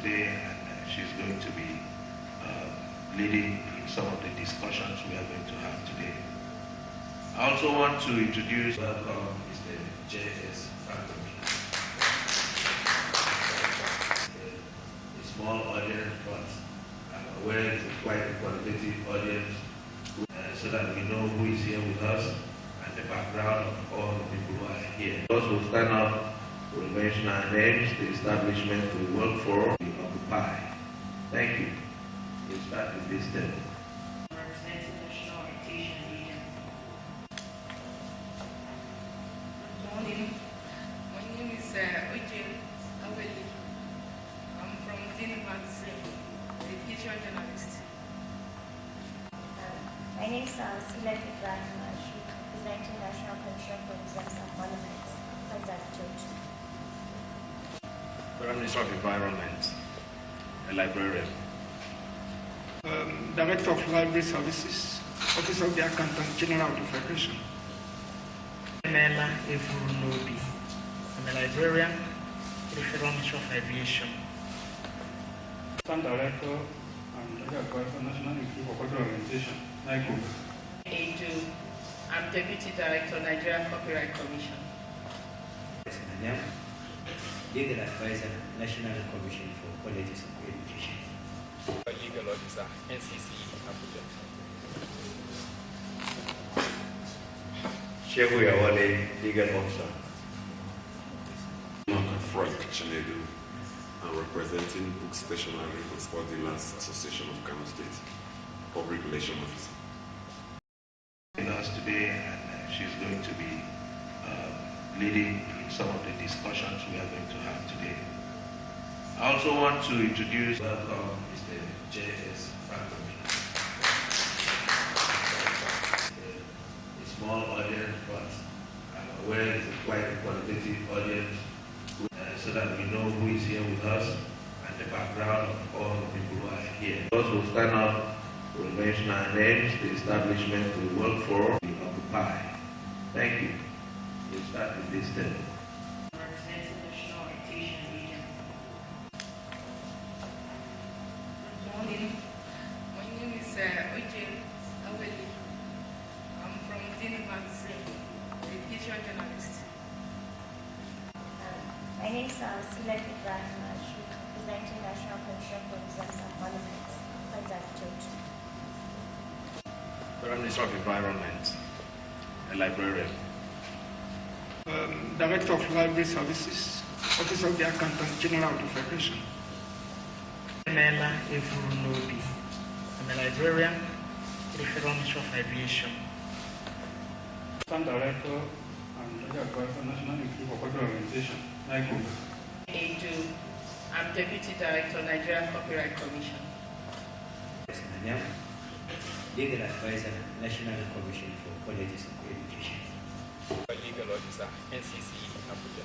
today, and she's going to be leading in some of the discussions we are going to have today. I also want to introduce welcome Mr. J.S. Franklin. A small audience, but I'm aware it's quite a qualitative audience, so that we know who is here with us and the background of all the people who are here. Those who stand up will mention our names, the establishment we work for, we occupy. Thank you. We'll start with this step. Representing National Orientation Meeting. Good morning. My name is Ojel Aweli. I'm from University, education journalist. My name is Silat Ibrahim, representing National Commission for Museums and Monuments, Consultation. Prime Minister of Environment, a librarian. Director of Library Services, Office of the Accountant General of the Federation. Mela Efurunobi. I'm a librarian to the Federal Ministry of Aviation. Assistant Director and Director for National Institute for Cultural Organization, NICO. I'm Deputy Director, Nigerian Copyright Commission. Legal Advisor, National Commission for Quality of Education. Legal Officer, NCC, Abuja. Shehu Yawale, Legal Officer. Frank Chinedu. I'm representing Book Stationery and Sport Dealers Association of Kano State, Public Relations Officer. With us today, and she's going to be leading in some of the discussions we are going to have today. I also want to introduce welcome Mr. J.S. Franklin. A small audience, but I'm aware it's quite a qualitative audience, so that we know who is here with us and the background of all the people who are here. Those who stand up will mention our names, the establishment we work for, we occupy. Thank you. We'll start with this step. Representing National Orientation Meeting. Good morning. My name is Ojel Aweli. I'm from University, education journalist. My name is Silat Ibrahim, representing National Commission for Museums and Monuments, Consultation. Prime Minister of Environment, a librarian. Director of Library Services, Office of the Accountant General of the Federation. Mela Efurunobi. I'm a librarian to the Federal Ministry of Aviation. Assistant Director and Director for National Institute for Cultural Organization, NICO. I'm Deputy Director, Nigerian Copyright Commission. Legal Advisor, National Commission for Quality of Education. Legal Officer, NCC, Abuja.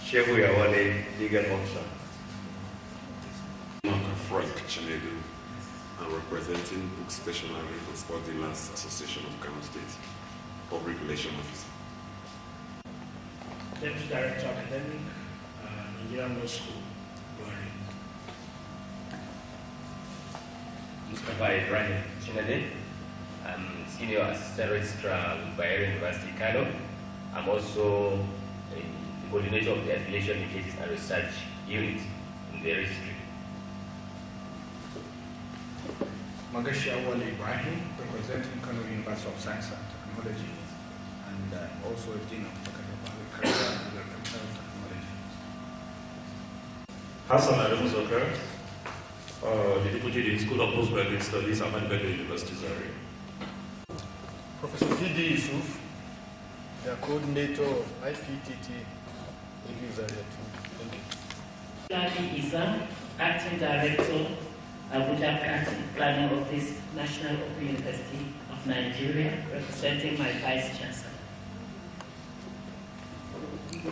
Shehu Yawale, Legal Officer. Frank Chinedu. I'm representing Book Stationery and Sport Dealers Association of Kano State, Public Relations Officer. Deputy Director Academic, Nigerian Law School, Buhari. Mustafa Ibrahim Chinade. I'm Senior Assistant Registrar with Bayero University, Kano. I'm also the coordinator of the Affiliation Linkages and Research Unit in the registry. Magashi Awali Ibrahim, representing Kano University of Science and Technology, and also a Dean of Technology. Hassan Adam Zokar, the Deputy Dean School of Postgraduate Studies, Ahmad Bello University, Zaria. Professor Didi Yusuf, the coordinator of IPTT in Zaria too. Thank you. Ladi Isa, Acting Director, Abuja Planning Office, National Open University of Nigeria, representing my Vice Chancellor.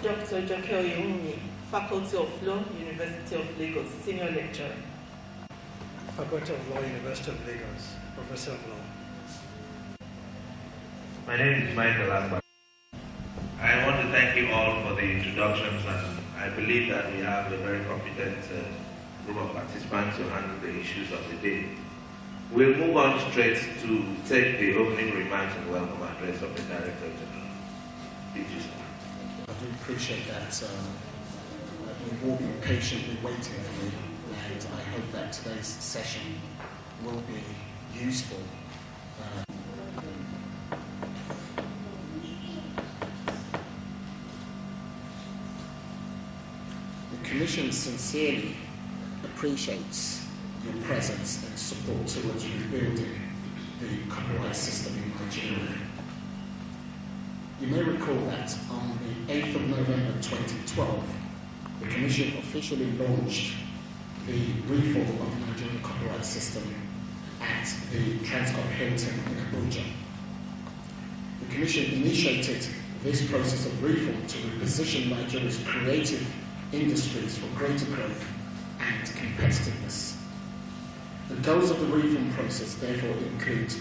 Dr. Joke Oyewumi, Faculty of Law, University of Lagos, Senior Lecturer. Faculty of Law, University of Lagos, Professor of Law. My name is Michael Akbar. I want to thank you all for the introductions, and I believe that we have a very competent group of participants to handle the issues of the day. We'll move on straight to take the opening remarks and welcome address of the Director General. I do appreciate that. We've all been patiently waiting for me, and I hope that today's session will be useful. The Commission sincerely appreciates your presence and support towards rebuilding the copyright system in Nigeria. You may recall that on the 8th of November 2012, the Commission officially launched the reform of the Nigerian copyright system at the Transcorp Hilton in Abuja. The Commission initiated this process of reform to reposition Nigeria's creative industries for greater growth and competitiveness. The goals of the reform process therefore include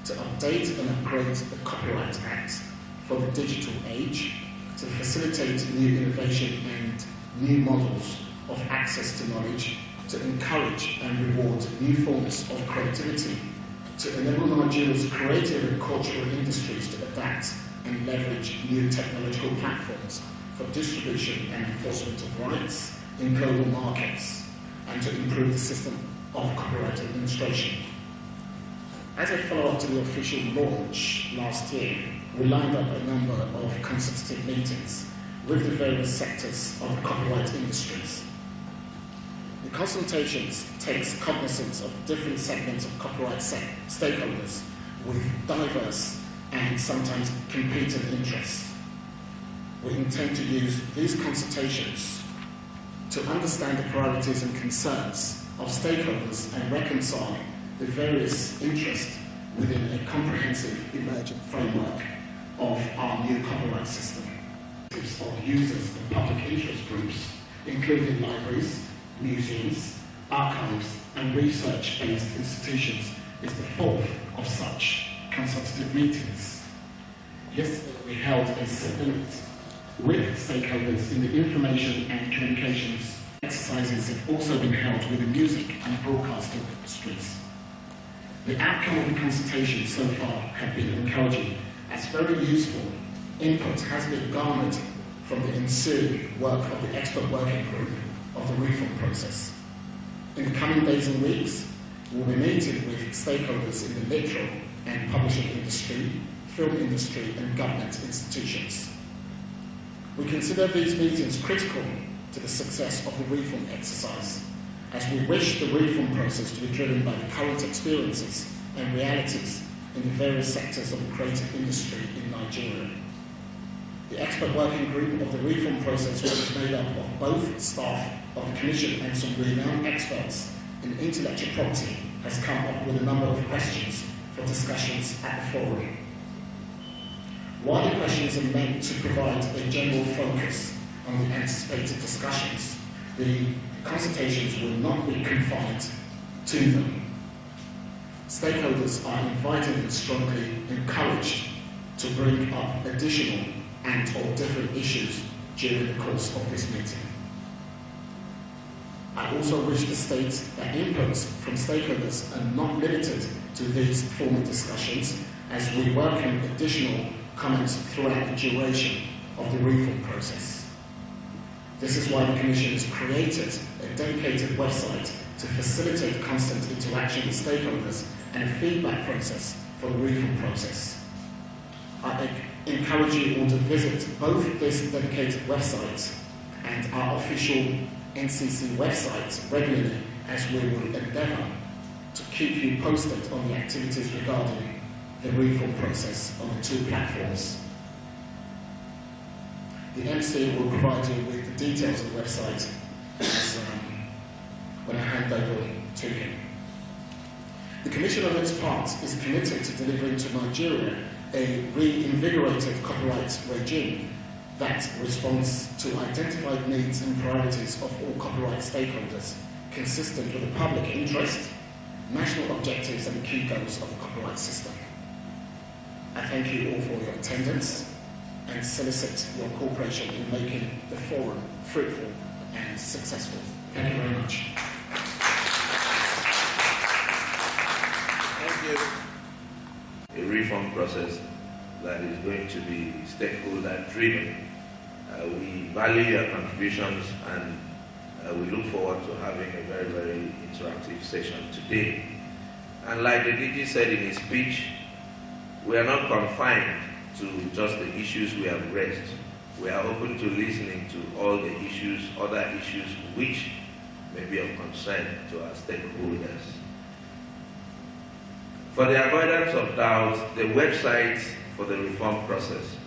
to update and upgrade the Copyright Act for the digital age, to facilitate new innovation and new models of access to knowledge, to encourage and reward new forms of creativity, to enable Nigeria's creative and cultural industries to adapt and leverage new technological platforms for distribution and enforcement of rights in global markets, and to improve the system of copyright administration. As a follow-up to the official launch last year, we lined up a number of consultative meetings with the various sectors of the copyright industries. The consultations takes cognizance of different segments of copyright stakeholders with diverse and sometimes competing interests. We intend to use these consultations to understand the priorities and concerns of stakeholders and reconcile the various interests within a comprehensive emergent framework of our new copyright system. Of users and public interest groups, including libraries, museums, archives, and research-based institutions, is the fourth of such consultative meetings. Yesterday we held a segment with stakeholders in the information and communications. Exercises have also been held with the music and broadcasting industries. The outcome of the consultation so far have been encouraging, as very useful input has been garnered from the ensuing work of the expert working group of the reform process. In the coming days and weeks, we'll be meeting with stakeholders in the literary and publishing industry, film industry, and government institutions. We consider these meetings critical to the success of the reform exercise, as we wish the reform process to be driven by the current experiences and realities in the various sectors of the creative industry in Nigeria. The expert working group of the reform process, which is made up of both staff of the Commission and some renowned experts in intellectual property, has come up with a number of questions for discussions at the forum. While the questions are meant to provide a general focus on the anticipated discussions, the consultations will not be confined to them. Stakeholders are invited and strongly encouraged to bring up additional and or different issues during the course of this meeting. I also wish to state that inputs from stakeholders are not limited to these formal discussions, as we welcome additional comments throughout the duration of the reform process. This is why the Commission has created a dedicated website to facilitate constant interaction with stakeholders and a feedback process for the reform process. I encourage you all to visit both this dedicated website and our official NCC website regularly, as we will endeavour to keep you posted on the activities regarding the reform process on the two platforms. The MC will provide you with the details of the website when I hand over to him. The Commission on its part is committed to delivering to Nigeria a reinvigorated copyright regime that responds to identified needs and priorities of all copyright stakeholders, consistent with the public interest, national objectives and key goals of the copyright system. I thank you all for your attendance, and solicit your cooperation in making the forum fruitful and successful. Thank you very much. Thank you. A reform process that is going to be stakeholder driven. We value your contributions, and we look forward to having a very, very interactive session today. And like the DG said in his speech, we are not confined to just the issues we have raised. We are open to listening to all the issues, other issues which may be of concern to our stakeholders. For the avoidance of doubt, the website for the reform process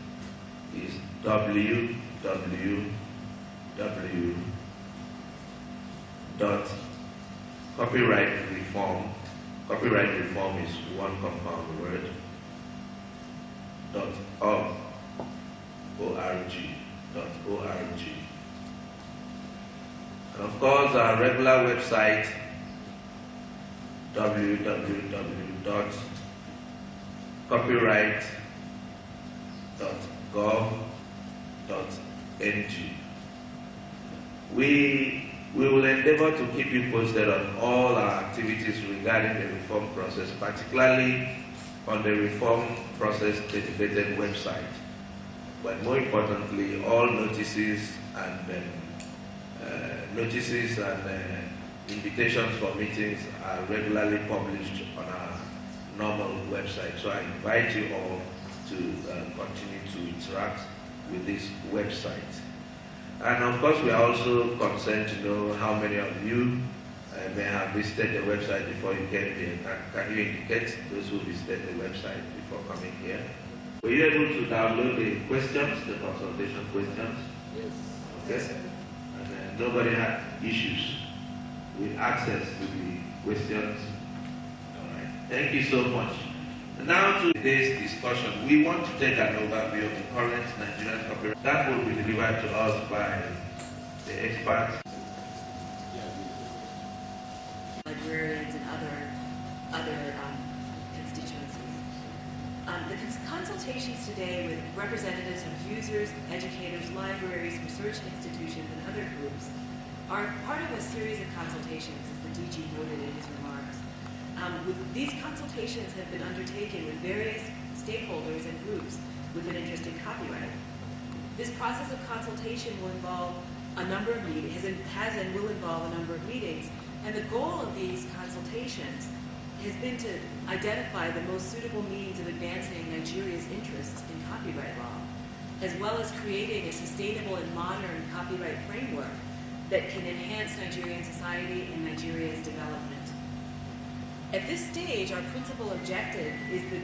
is www.copyrightreform. Copyright reform is one compound word. .org. And of course, our regular website, www.copyright.gov.ng. We will endeavor to keep you posted on all our activities regarding the reform process, particularly on the reform process dedicated website. But more importantly, all notices and invitations for meetings are regularly published on our normal website. So I invite you all to continue to interact with this website. And of course, we are also concerned to know how many of you may have visited the website before you came here. Can you indicate those who visited the website before coming here? Were you able to download the questions, the consultation questions? Yes. Okay. And nobody had issues with access to the questions. All right. Thank you so much. Now to today's discussion, we want to take an overview of the current Nigerian copyright. That will be delivered to us by the experts. Librarians and other constituencies. The consultations today with representatives of users, educators, libraries, research institutions, and other groups are part of a series of consultations, as the DG noted in his remarks. These consultations have been undertaken with various stakeholders and groups with an interest in copyright. This process of consultation will involve a number of meetings, has and will involve a number of meetings, and the goal of these consultations has been to identify the most suitable means of advancing Nigeria's interests in copyright law, as well as creating a sustainable and modern copyright framework that can enhance Nigerian society and Nigeria's development. At this stage, our principal objective is the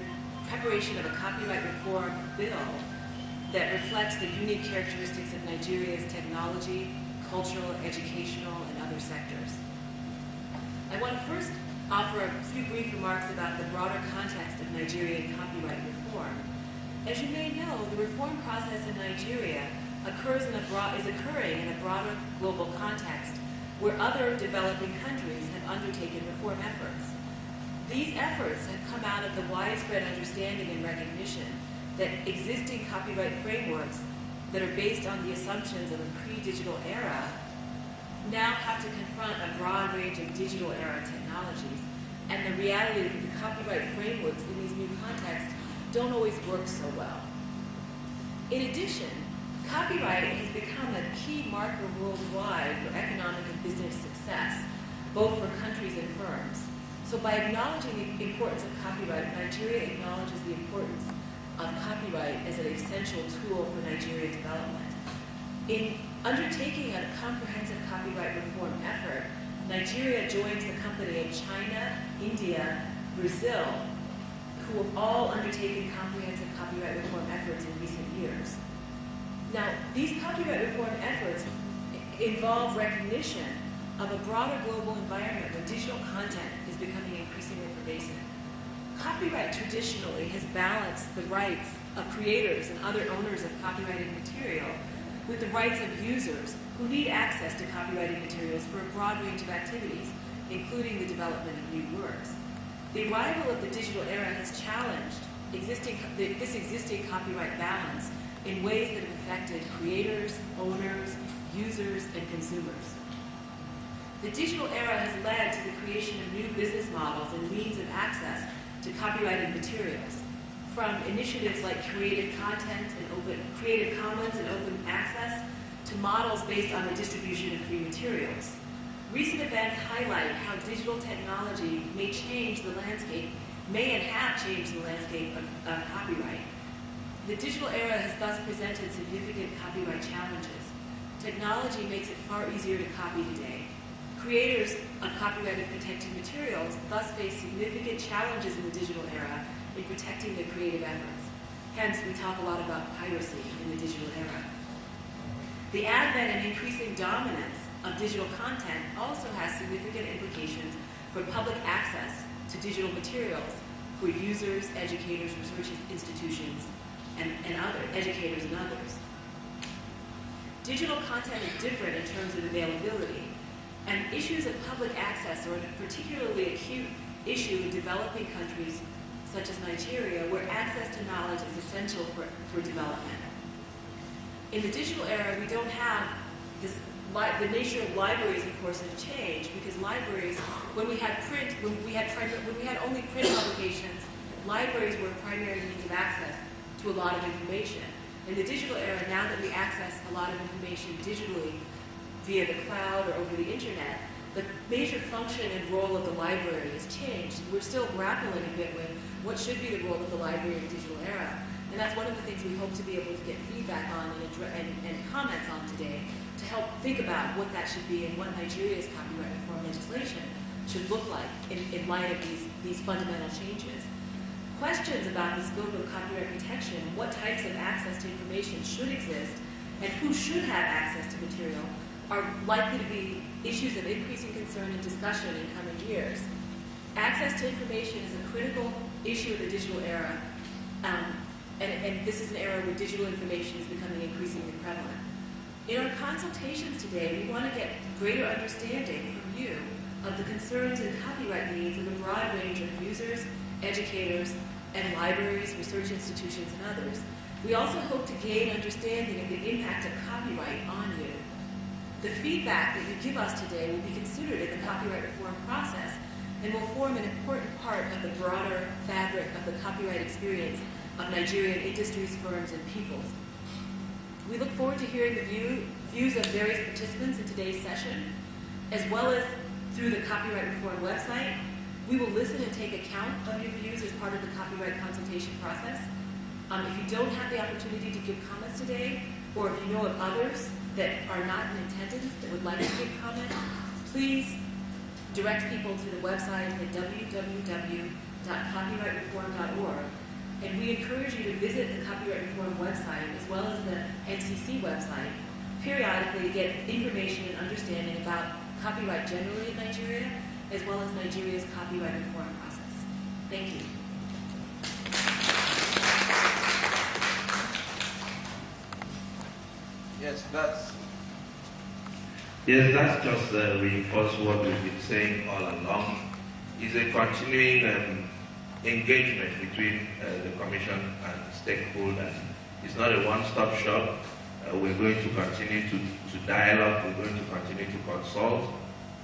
preparation of a copyright reform bill that reflects the unique characteristics of Nigeria's technology, cultural, educational, and other sectors. I want to first offer a few brief remarks about the broader context of Nigerian copyright reform. As you may know, the reform process in Nigeria is occurring in a broader global context where other developing countries have undertaken reform efforts. These efforts have come out of the widespread understanding and recognition that existing copyright frameworks that are based on the assumptions of a pre-digital era now have to confront a broad range of digital era technologies, and the reality that the copyright frameworks in these new contexts don't always work so well. In addition, copyright has become a key marker worldwide for economic and business success, both for countries and firms. So by acknowledging the importance of copyright, Nigeria acknowledges the importance of copyright as an essential tool for Nigerian development. In undertaking a comprehensive copyright reform effort, Nigeria joins the company of China, India, Brazil, who have all undertaken comprehensive copyright reform efforts in recent years. Now, these copyright reform efforts involve recognition of a broader global environment where digital content is becoming increasingly pervasive. Copyright traditionally has balanced the rights of creators and other owners of copyrighted material with the rights of users who need access to copyrighted materials for a broad range of activities, including the development of new works. The arrival of the digital era has challenged this existing copyright balance in ways that have affected creators, owners, users, and consumers. The digital era has led to the creation of new business models and means of access to copyrighted materials, from initiatives like Creative Commons and open access to models based on the distribution of free materials. Recent events highlight how digital technology may change the landscape, may and have changed the landscape of copyright. The digital era has thus presented significant copyright challenges. Technology makes it far easier to copy today. Creators of copyrighted protected materials thus face significant challenges in the digital era in protecting their creative efforts. Hence, we talk a lot about piracy in the digital era. The advent and increasing dominance of digital content also has significant implications for public access to digital materials for users, educators, research institutions, and other educators and others. Digital content is different in terms of availability, and issues of public access are a particularly acute issue in developing countries such as Nigeria, where access to knowledge is essential for development. In the digital era, we don't have this. The nature of libraries, of course, have changed, because libraries, when we had only print publications, libraries were a primary means of access to a lot of information. In the digital era, now that we access a lot of information digitally via the cloud or over the internet, the major function and role of the library has changed. We're still grappling a bit with what should be the role of the library in the digital era. And that's one of the things we hope to be able to get feedback on and comments on today, to help think about what that should be and what Nigeria's copyright reform legislation should look like in light of these fundamental changes. Questions about the scope of copyright protection, what types of access to information should exist, and who should have access to material are likely to be issues of increasing concern and discussion in coming years. Access to information is a critical issue of the digital era, and this is an era where digital information is becoming increasingly prevalent. In our consultations today, we want to get greater understanding from you of the concerns and copyright needs of a broad range of users, educators, and libraries, research institutions, and others. We also hope to gain understanding of the impact of copyright on you. The feedback that you give us today will be considered in the copyright reform process and will form an important part of the broader fabric of the copyright experience of Nigerian industries, firms, and peoples. We look forward to hearing the views of various participants in today's session, as well as through the Copyright Reform website. We will listen and take account of your views as part of the copyright consultation process. If you don't have the opportunity to give comments today, or if you know of others that are not in attendance that would like to give comments, please direct people to the website at www.copyrightreform.org. And we encourage you to visit the Copyright Reform website as well as the NCC website periodically to get information and understanding about copyright generally in Nigeria, as well as Nigeria's copyright reform process. Thank you. Yes, that's just reinforce what we've been saying all along. It's a continuing engagement between the Commission and stakeholders. It's not a one-stop shop. We're going to continue to dialogue, we're going to continue to consult,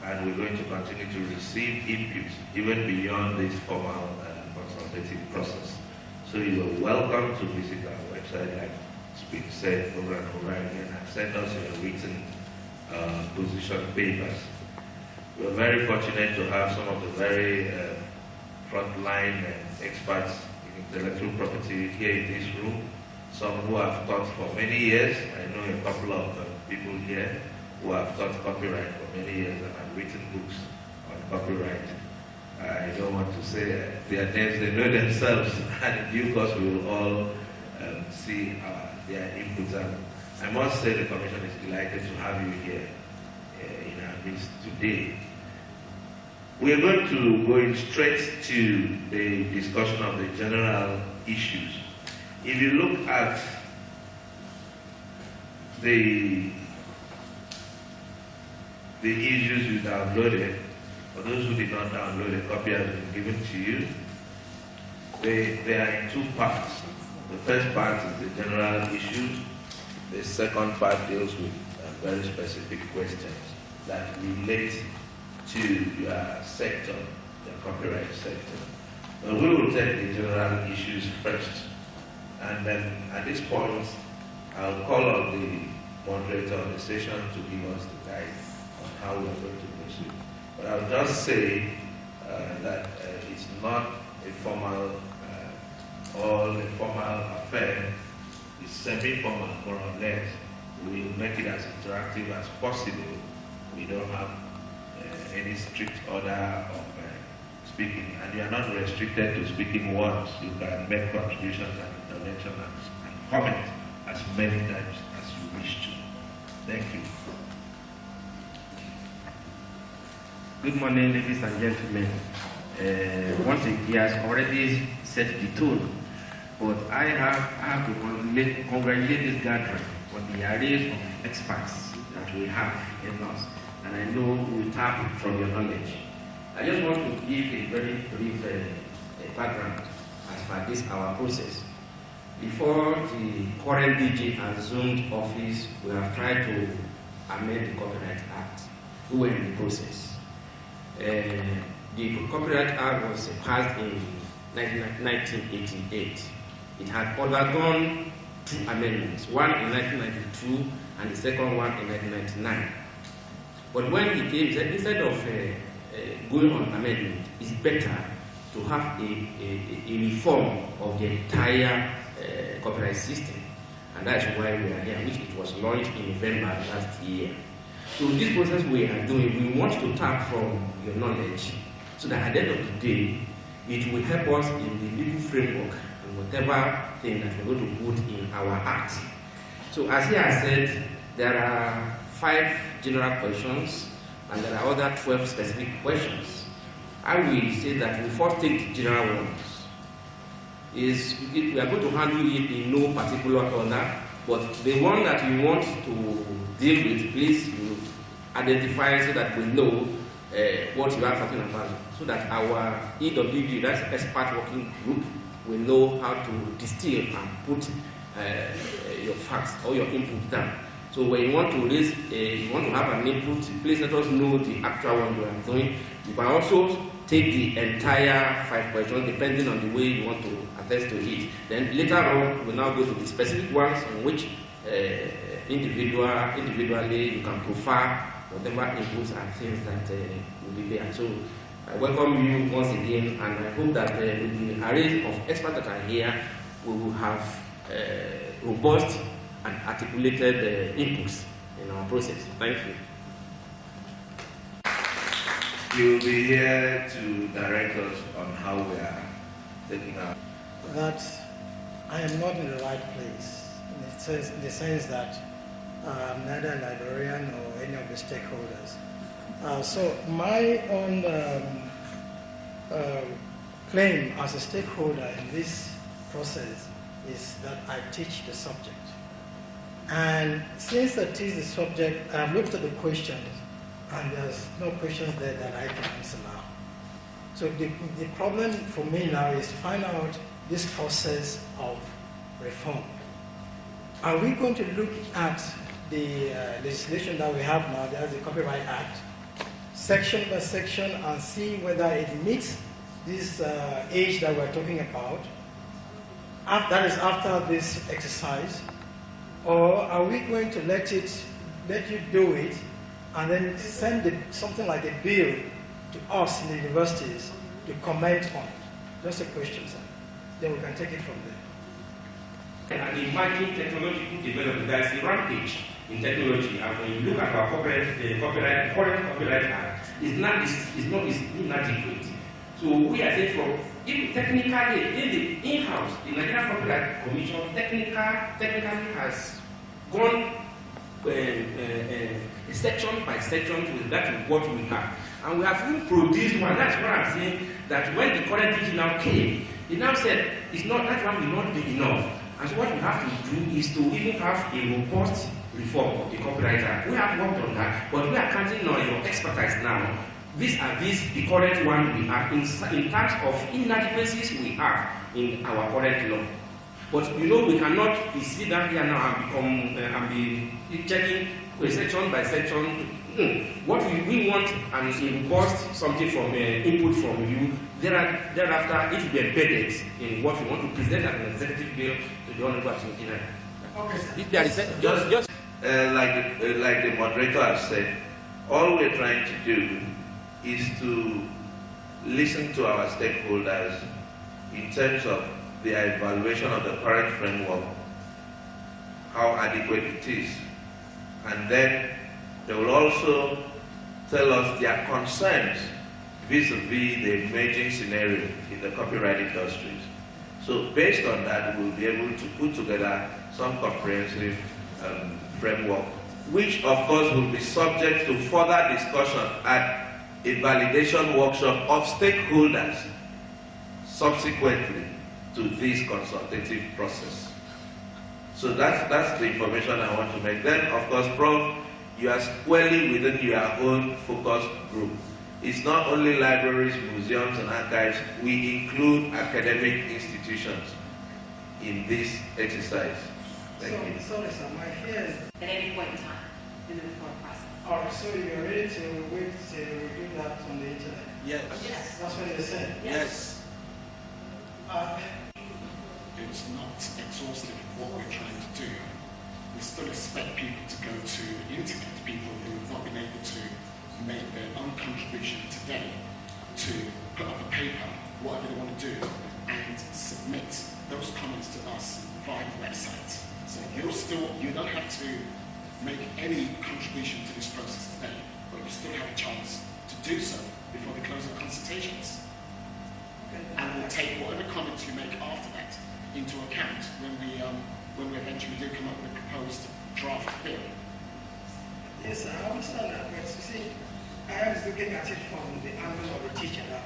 and we're going to continue to receive input even beyond this formal consultative process. So you are welcome to visit our website, like it's been said over and over again, and send us your written position papers. We're very fortunate to have some of the very frontline experts in intellectual property here in this room, some who have taught for many years. I know a couple of people here who have taught copyright for many years and have written books on copyright. I don't want to say their names, they know themselves, and in due course we will all see their inputs. And I must say the Commission is delighted to have you here in our midst today. We are going to go in straight to the discussion of the general issues. If you look at the issues you downloaded, for those who did not download, a copy has been given to you. They are in two parts. The first part is the general issues. The second part deals with very specific questions that relate to your sector, the copyright sector. We will take the general issues first, and then at this point, I'll call on the moderator of the session to give us the guide on how we are going to proceed. But I'll just say that it's not a formal, all a formal affair. It's semi-formal, more or less. We will make it as interactive as possible. We don't have any strict order of speaking, and you are not restricted to speaking once. You can make contributions and interventions and comment as many times as you wish to. Thank you. Good morning, ladies and gentlemen. Once he has already set the tone, but I have to congratulate this gathering on the array of experts that we have in us, and I know we will tap from your knowledge. I just want to give a very brief background as per this our process. Before the current DG assumed office, we have tried to amend the Copyright Act. We were in the process. The Copyright Act was passed in 1988. It had undergone 2 amendments, one in 1992 and the second one in 1999. But when it came, instead of going on amendment, it's better to have a reform of the entire copyright system. And that's why we are here, which it was launched in November last year. So this process we are doing, we want to tap from your knowledge so that at the end of the day, it will help us in the legal framework and whatever thing that we're going to put in our act. So as he has said, there are 5 general questions and there are other 12 specific questions. I will say that we first take the general ones. We are going to handle it in no particular order, but the one that you want to deal with, please you identify so that we know what you are talking about, so that our EWG, that's expert working group, will know how to distill and put your facts or your input down. So when you want to raise, you want to have an input, please let us know the actual one you are doing. You can also take the entire 5 questions depending on the way you want to attest to it. Then later on, we'll now go to the specific ones on which individually you can profile whatever inputs and things that will be there. So I welcome you once again, and I hope that with the array of experts that are here, we will have robust and articulated inputs in our process. Thank you. You will be here to direct us on how we are taking out. That I am not in the right place, in the sense that I'm neither a librarian or any of the stakeholders. So my own claim as a stakeholder in this process is that I teach the subject. And since I teach the subject, I've looked at the questions, and there's no questions there that I can answer now. So the problem for me now is to find out this process of reform. Are we going to look at the legislation that we have now, that's the Copyright Act, section by section, and see whether it meets this age that we're talking about? That is after this exercise. Or are we going to let you do it and then send something like a bill to us in the universities to comment on? Just a question, sir. Then we can take it from there. And imagine technological development, that's a rampage in technology. And when you look at our current Copyright Act, it's inadequate. So we are saying from technically, in the in-house, the Nigerian Copyright Commission technically has gone section by section to that what we have. And we have even produced one. That's what I'm saying, that when the current DG now came, he now said, it's not, that one will not be enough. And so what we have to do is to even have a robust reform of the Copyright Act. We have worked on that, but we are counting on your expertise now. These are the current one we have in terms of inadequacies we have in our current law. But you know, we cannot be sit down here now and be checking section by section. What we want and impose something from input from you. Thereafter, it will be embedded in what we want to present as an executive bill to the Honorable Attorney General. Okay. Like the moderator has said, all we're trying to do is to listen to our stakeholders in terms of their evaluation of the current framework, how adequate it is, and then they will also tell us their concerns vis-a-vis the emerging scenario in the copyright industries. So based on that, we'll be able to put together some comprehensive framework, which of course will be subject to further discussion at a validation workshop of stakeholders subsequently to this consultative process. So that's the information I want to make. Then, of course, Prof, you are squarely within your own focus group. It's not only libraries, museums, and archives. We include academic institutions in this exercise. Thank you. Sorry, sir, my fear is... At any point in time in the reform process. All right, so you're ready to wait till we do that on the internet? Yes. Yes. That's what you're saying? Yes. It's not exhaustive what we're trying to do. We still expect people to go to the internet, people who have not been able to make their own contribution today, to put up a paper, whatever they want to do, and submit those comments to us via the website. So you don't have to make any contribution to this process today, but you still have a chance to do so before the close of consultations. And we'll take whatever comments you make after that into account when we eventually do come up with a proposed draft bill. Yes, I understand that, but you see, I was looking at it from the angle of the teacher now.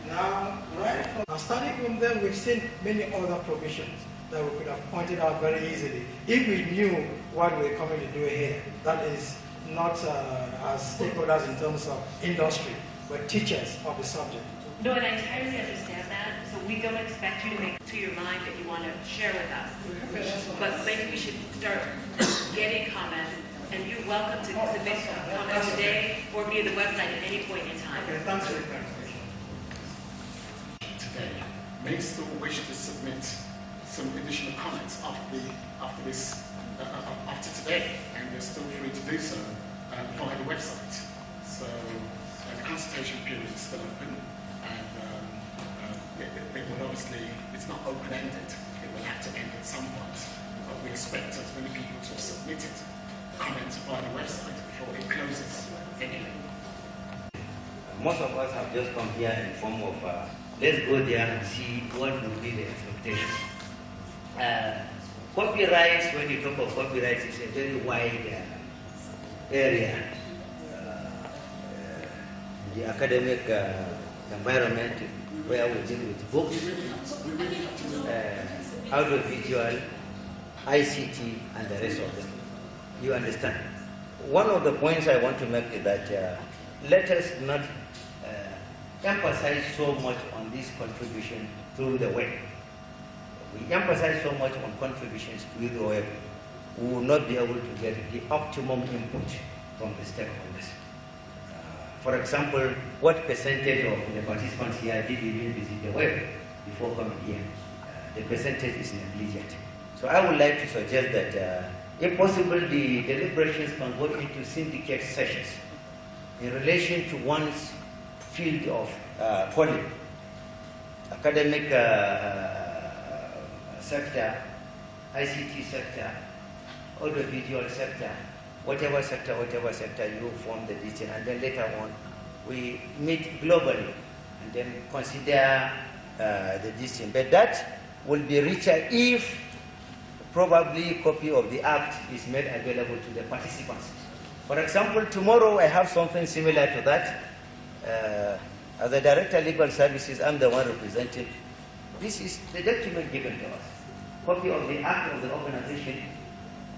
Now, starting from there, we've seen many other provisions that we could have pointed out very easily if we knew what we're coming to do here. That is not as stakeholders in terms of industry, but teachers of the subject. No, and I entirely understand that. So we don't expect you to make to your mind that you want to share with us. But maybe we should start getting comments, and you're welcome to submit comments today or via the website at any point in time. Okay, thanks for the clarification. Today may still wish to submit some additional comments after today, and they're still free to do so via the website. So the consultation period is still open, and it will obviously, it's not open-ended. It will have to end at some point, but we expect as many people to have submitted comments via the website before it closes anyway. Most of us have just come here in form of let's go there and see what will be the expectation. Copyrights, when you talk of copyrights, is a very wide area. The academic environment where we deal with books, audiovisual, ICT, and the rest of them. You understand? One of the points I want to make is that let us not emphasize so much on this contribution through the web. We emphasize so much on contributions through the web, we will not be able to get the optimum input from the stakeholders. For example, what percentage of the participants here did even visit the web before coming here? The percentage is negligent. So I would like to suggest that, if possible, the deliberations can go into syndicate sessions in relation to one's field of calling, academic sector, ICT sector, audiovisual sector, whatever sector you form the decision, and then later on we meet globally and then consider the decision. But that will be richer if probably a copy of the act is made available to the participants. For example, tomorrow I have something similar to that. As the Director of Legal Services, I'm the one representing. This is the document given to us. Copy of the act of the organization,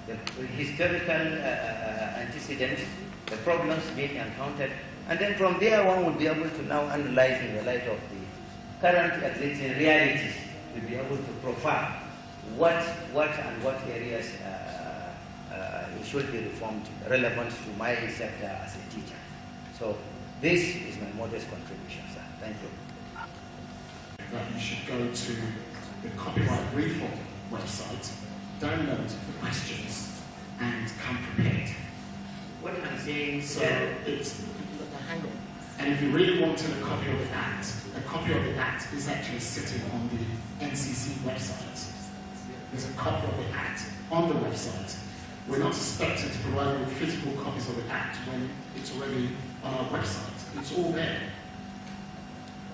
the historical antecedents, the problems being encountered, and then from there one will be able to now analyze in the light of the current existing realities, we'll be able to profile what areas it should be reformed relevant to my sector as a teacher. So this is my modest contribution, sir. Thank you. That you should go to the copyright reform website, download the questions, and come prepared. What am I saying? So it's hang on. And if you really wanted a copy of the act is actually sitting on the NCC website. There's a copy of the act on the website. We're not expected to provide you with physical copies of the act when it's already on our website. It's all there.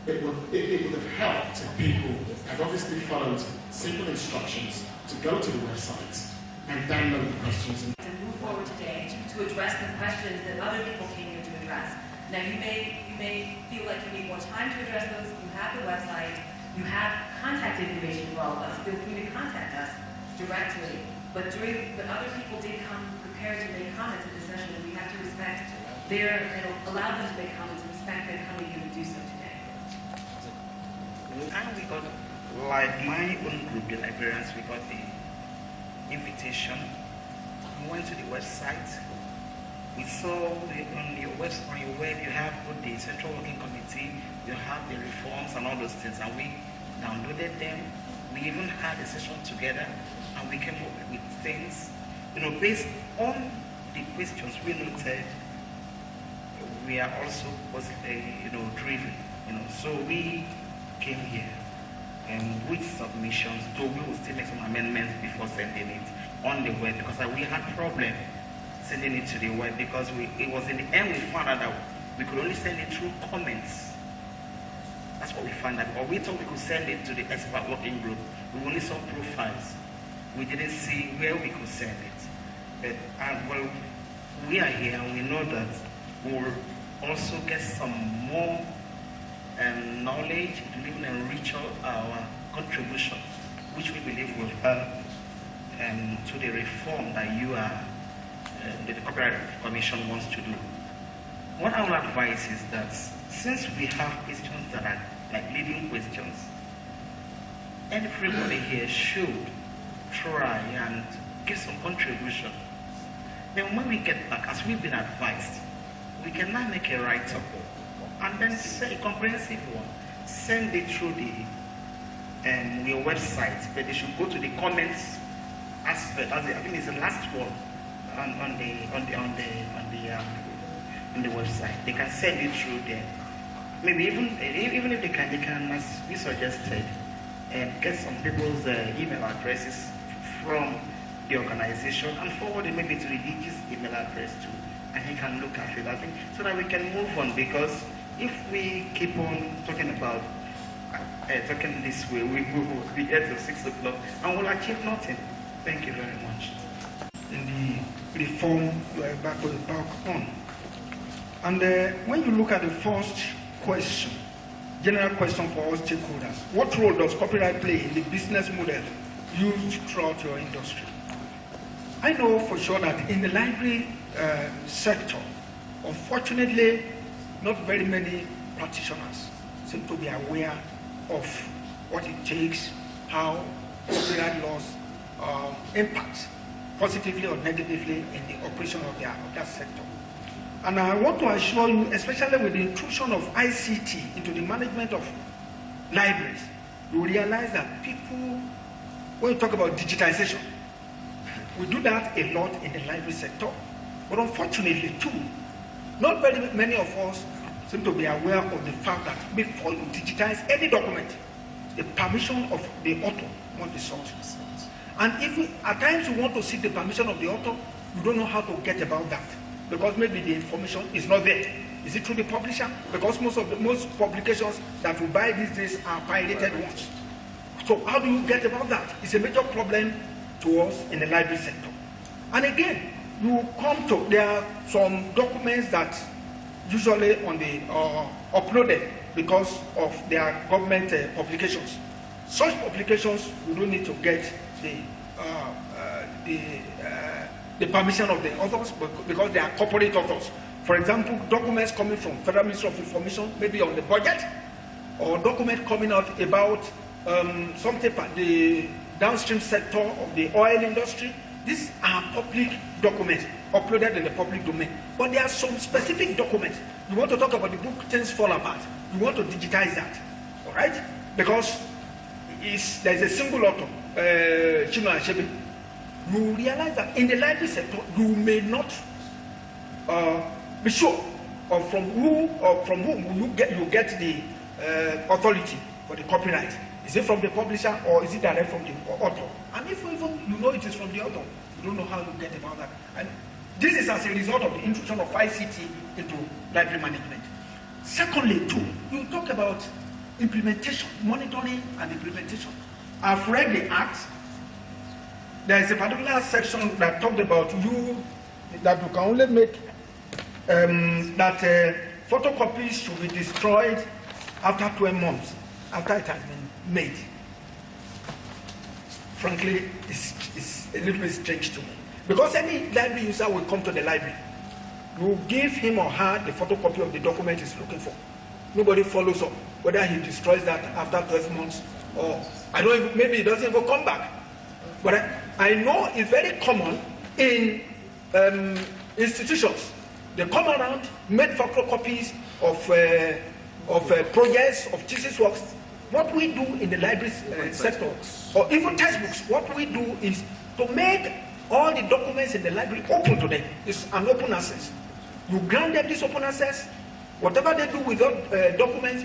It would have helped if people had obviously followed simple instructions to go to the website and download the questions. To move forward today to address the questions that other people came here to address. Now you may feel like you need more time to address those. You have the website. You have contact information for all of us. Feel free to contact us directly. But other people did come prepared to make comments at this session, and we have to respect and allow them to make comments and respect their coming here to do so today. And we got, like my own group, the librarians, we got the invitation. We went to the website. We saw on your web you have both the Central Working Committee, you have the reforms and all those things, and we downloaded them. We even had a session together, and we came up with things, based on the questions we noted. We are also, driven, So we came here with submissions, though we will still make some amendments before sending it on the web, because we had problem sending it to the web, because it was in the end we found out that we could only send it through comments. That's what we found out. Or we thought we could send it to the expert working group. We only saw profiles. We didn't see where we could send it. But we are here, and we know that we'll also get some more knowledge. It will even enrich our contribution, which we believe will help to the reform that the Copyright Commission wants to do. What I will advise is that since we have questions that are like leading questions, everybody here should try and give some contribution. Then when we get back, as we've been advised, we can now make a write-up and then say a comprehensive one. Send it through your website, but they should go to the comments aspect. I think it's the last one on the website. They can send it through there. Maybe even if they can, as we suggested, get some people's email addresses from the organization and forward it maybe to the DG's email address too, and he can look at it. I think so that we can move on, because if we keep on talking about talking this way, we will be here till 6 o'clock and we'll achieve nothing. Thank you very much. In the reform you are back on. And when you look at the first question, general question for all stakeholders, what role does copyright play in the business model used throughout your industry? I know for sure that in the library sector, unfortunately, not very many practitioners seem to be aware of what it takes, how copyright laws impact positively or negatively in the operation of that sector. And I want to assure you, especially with the intrusion of ICT into the management of libraries, you realize that people, when you talk about digitization, we do that a lot in the library sector, but unfortunately too, not very many of us seem to be aware of the fact that before you digitize any document, the permission of the author must be sought. And if at times you want to seek the permission of the author, you don't know how to get about that, because maybe the information is not there. Is it through the publisher? Because most publications that we buy these days are pirated ones. So how do you get about that? It's a major problem to us in the library sector. And again, you come to, there are some documents that usually on the uploaded because of their government publications. Such publications, you don't need to get the permission of the authors because they are corporate authors. For example, documents coming from Federal Ministry of Information, maybe on the budget, or document coming out about something, the downstream sector of the oil industry. These are public documents uploaded in the public domain. But there are some specific documents. You want to talk about the book Things Fall Apart. You want to digitize that. All right? Because there's a single author, Chino Achebe. You realize that in the library sector, you may not be sure of from whom you get the authority for the copyright. Is it from the publisher or is it direct from the author? And if even you know it is from the author, you don't know how to get about that. And this is as a result of the intrusion of ICT into library management. Secondly, too, you talk about implementation, monitoring and implementation. I've read the act. There is a particular section that talked about that you can only make photocopies should be destroyed after 12 months, after it has been made. Frankly, it's a little bit strange to me. Because any library user will come to the library. You give him or her the photocopy of the document he's looking for. Nobody follows up, whether he destroys that after 12 months or maybe he doesn't even come back. But I know it's very common in institutions. They come around, make photocopies of projects, of thesis works. What we do in the library sector, or even textbooks, what we do is to make all the documents in the library open to them. It's an open access. You grant them this open access. Whatever they do with documents,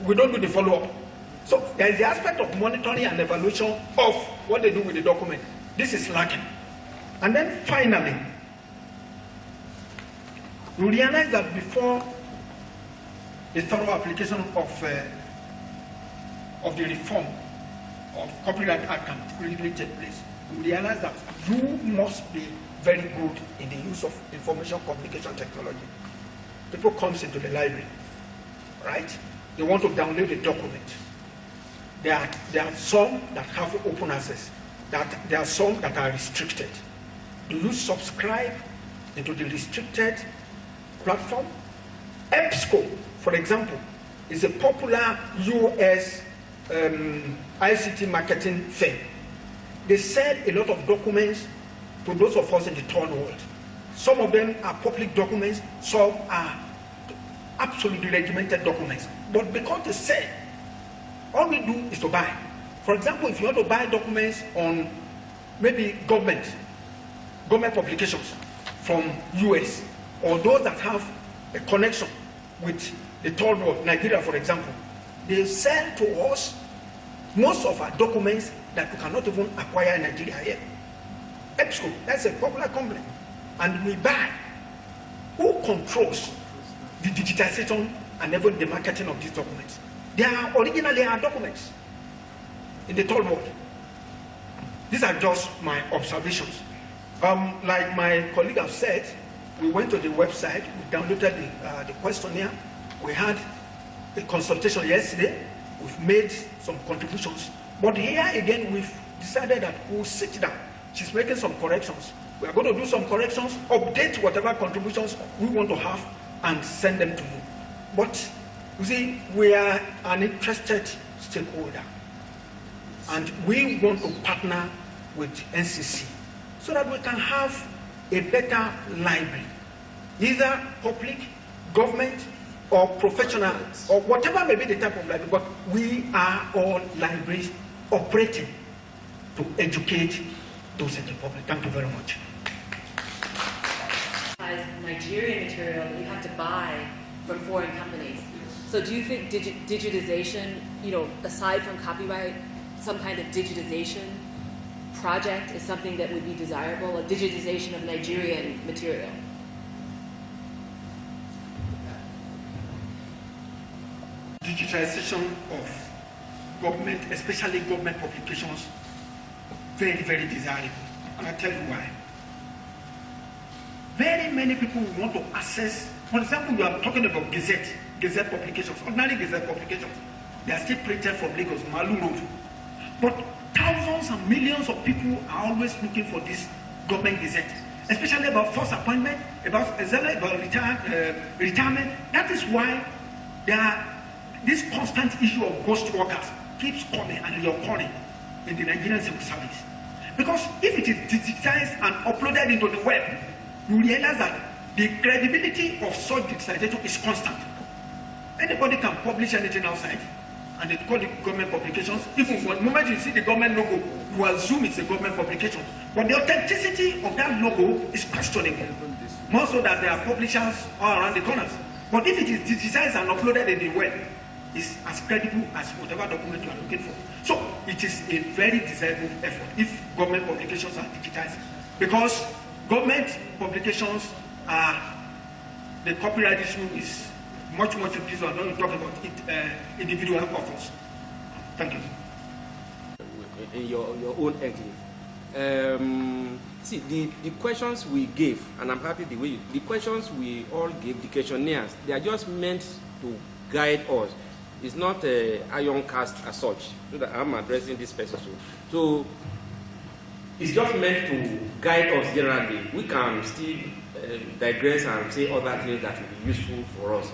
we don't do the follow-up. So there is the aspect of monitoring and evaluation of what they do with the document. This is lacking. And then finally, you realize that before the thorough application of the reform of Copyright Act can really take place, you realize that you must be very good in the use of information communication technology. People comes into the library, right? They want to download the document. There are some that have open access. There are some that are restricted. Do you subscribe into the restricted platform? EBSCO, for example, is a popular US ICT marketing firm. They sell a lot of documents to those of us in the third world. Some of them are public documents, some are absolutely regimented documents. But because they sell, all we do is to buy. For example, if you want to buy documents on maybe government publications from US, or those that have a connection with the third world, Nigeria for example, they sell to us most of our documents that we cannot even acquire in Nigeria here. EBSCO, that's a popular company. And we buy. Who controls the digitization and even the marketing of these documents? They are originally our documents in the third world. These are just my observations. Like my colleague has said, we went to the website, we downloaded the questionnaire, we had a consultation yesterday, we've made some contributions. But here again, we've decided that we'll sit down. She's making some corrections. We are going to do some corrections, update whatever contributions we want to have, and send them to you. But you see, we are an interested stakeholder, and we want to partner with NCC so that we can have a better library, either public, government, or professional, or whatever may be the type of library, but we are all libraries operating to educate those in the public. Thank you very much. As Nigerian material you have to buy from foreign companies. So do you think digitization, aside from copyright, some kind of digitization project is something that would be desirable, a digitization of Nigerian material? Digitization of government, especially government publications, very, very desirable. And I'll tell you why. Very many people want to access, for example, we are talking about Gazette publications, ordinary Gazette publications. They are still printed from Lagos, Malu Road. But thousands and millions of people are always looking for this government Gazette, especially about first appointment, about retirement. That is why this constant issue of ghost workers keeps coming and reoccurring. in the Nigerian civil service. Because if it is digitized and uploaded into the web, you realize that the credibility of such digitization is constant. Anybody can publish anything outside, and they call it government publications. Even the moment you see the government logo, you assume it's a government publication. But the authenticity of that logo is questionable. More so that there are publishers all around the corners. But if it is digitized and uploaded in the web, it's as credible as whatever document you are looking for. So it is a very desirable effort if government publications are digitized. Because government publications are, the copyright issue is much increased. I don't talk about it, individual authors. Thank you. In your own enclave. See, the questions we gave, and I'm happy the way the questions we all gave, the questionnaires, they are just meant to guide us. It's not iron cast as such, so that I'm addressing this person. So it's just meant to guide us generally. We can still digress and say other things that will be useful for us.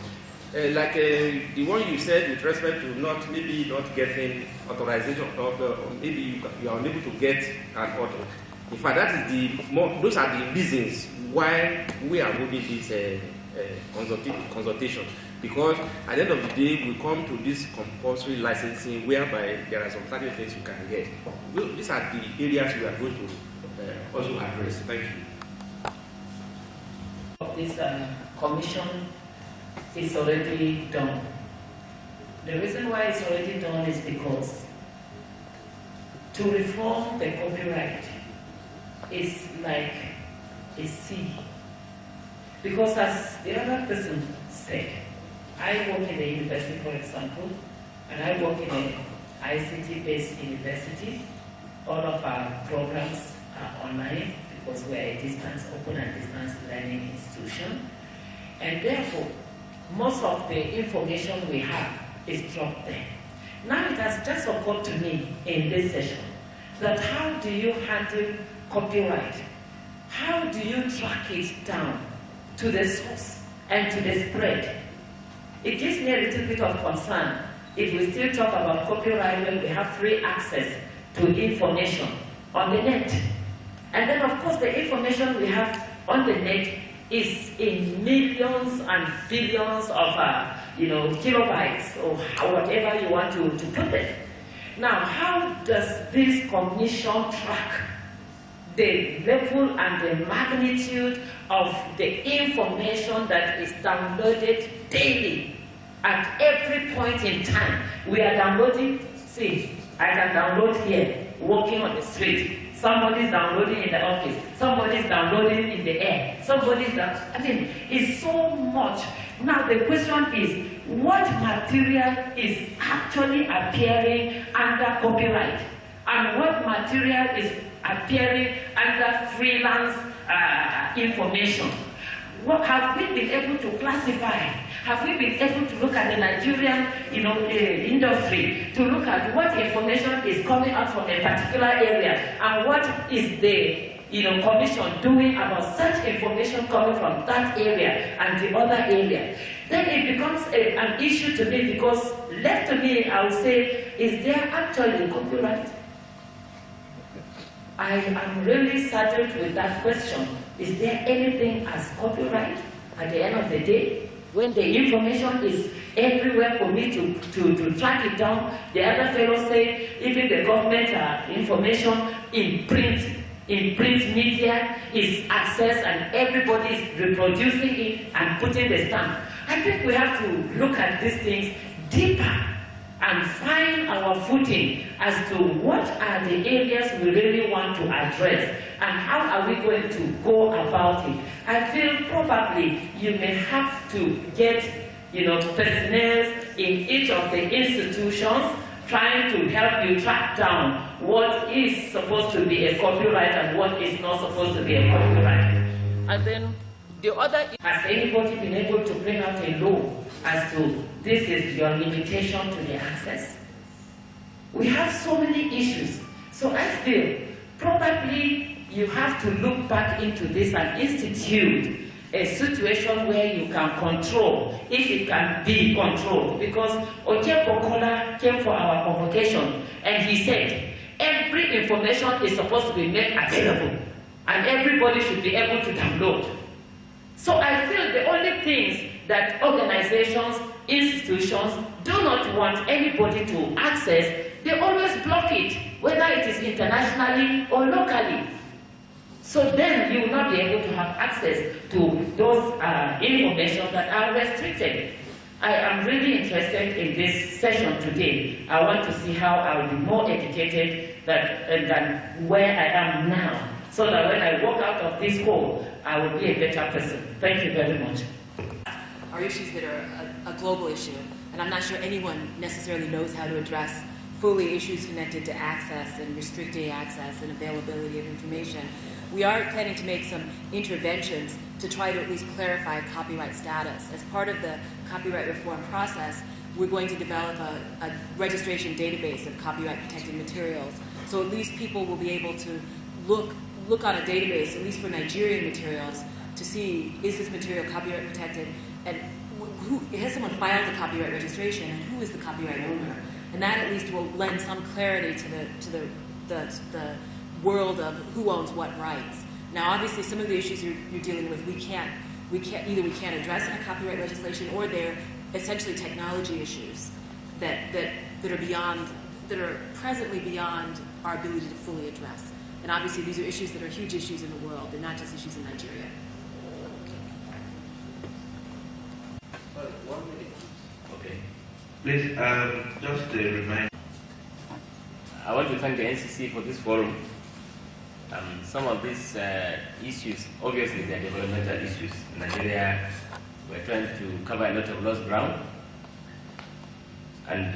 Like the one you said with respect to not getting authorization, or maybe you are unable to get an author. In fact, that is those are the reasons why we are moving this consultation. Because at the end of the day, we come to this compulsory licensing whereby there are some certain things you can get. These are the areas we are going to also address. Thank you. This commission is already done. The reason why it's already done is because to reform the copyright is like a sea. Because as the other person said, I work in a university, for example, and I work in an ICT-based university. All of our programs are online because we are a open and distance learning institution. And therefore, most of the information we have is dropped there. Now it has just occurred to me in this session that how do you handle copyright? How do you track it down to the source and to the spread? It gives me a little bit of concern if we still talk about copyright when we have free access to information on the net. And then of course the information we have on the net is in millions and billions of kilobytes or whatever you want to put it. Now, how does this commission track the level and the magnitude of the information that is downloaded daily at every point in time? We are downloading, see, I can download here, walking on the street. Somebody's downloading in the office. Somebody's downloading in the air. It's so much. Now the question is, what material is actually appearing under copyright? And what material is appearing under freelance information? What have we been able to classify? Have we been able to look at the Nigerian industry to look at what information is coming out from a particular area and what is the commission doing about such information coming from that area and the other area? Then it becomes an issue to me because left to me, I would say, is there actually copyright? I am really saddled with that question. Is there anything as copyright at the end of the day? When the information is everywhere for me to track it down, the other fellow say even the government information in print media is accessed and everybody is reproducing it and putting the stamp. I think we have to look at these things deeper and find our footing as to what are the areas we really want to address and how are we going to go about it. I feel probably you may have to get personnel in each of the institutions trying to help you track down what is supposed to be a copyright and what is not supposed to be a copyright. And then the other, has anybody been able to bring out a law as to this is your limitation to the access? We have so many issues. So I feel probably you have to look back into this and institute a situation where you can control, if it can be controlled. Because Oje Bokola came for our convocation and he said, every every information is supposed to be made available, and everybody should be able to download. So I feel the only things that organizations, institutions do not want anybody to access, they always block it, whether it is internationally or locally. So then you will not be able to have access to those information that are restricted. I am really interested in this session today. I want to see how I will be more educated than where I am now, so that when I walk out of this hall, I will be a better person. Thank you very much. Are issues that are a global issue, and I'm not sure anyone necessarily knows how to address fully issues connected to access and restricting access and availability of information. We are planning to make some interventions to try to at least clarify copyright status. As part of the copyright reform process, we're going to develop a registration database of copyright protected materials. So at least people will be able to look on a database, at least for Nigerian materials, to see, is this material copyright protected, and has someone filed a copyright registration, and who is the copyright owner? And that at least will lend some clarity to the world of who owns what rights. Now, obviously, some of the issues you're dealing with, we can't address in a copyright legislation, or they're essentially technology issues that are presently beyond our ability to fully address. And obviously, these are issues that are huge issues in the world. They're not just issues in Nigeria. Okay. Please, just a reminder. I want to thank the NCC for this forum. Some of these issues, obviously, they are developmental issues. In Nigeria, we're trying to cover a lot of lost ground. And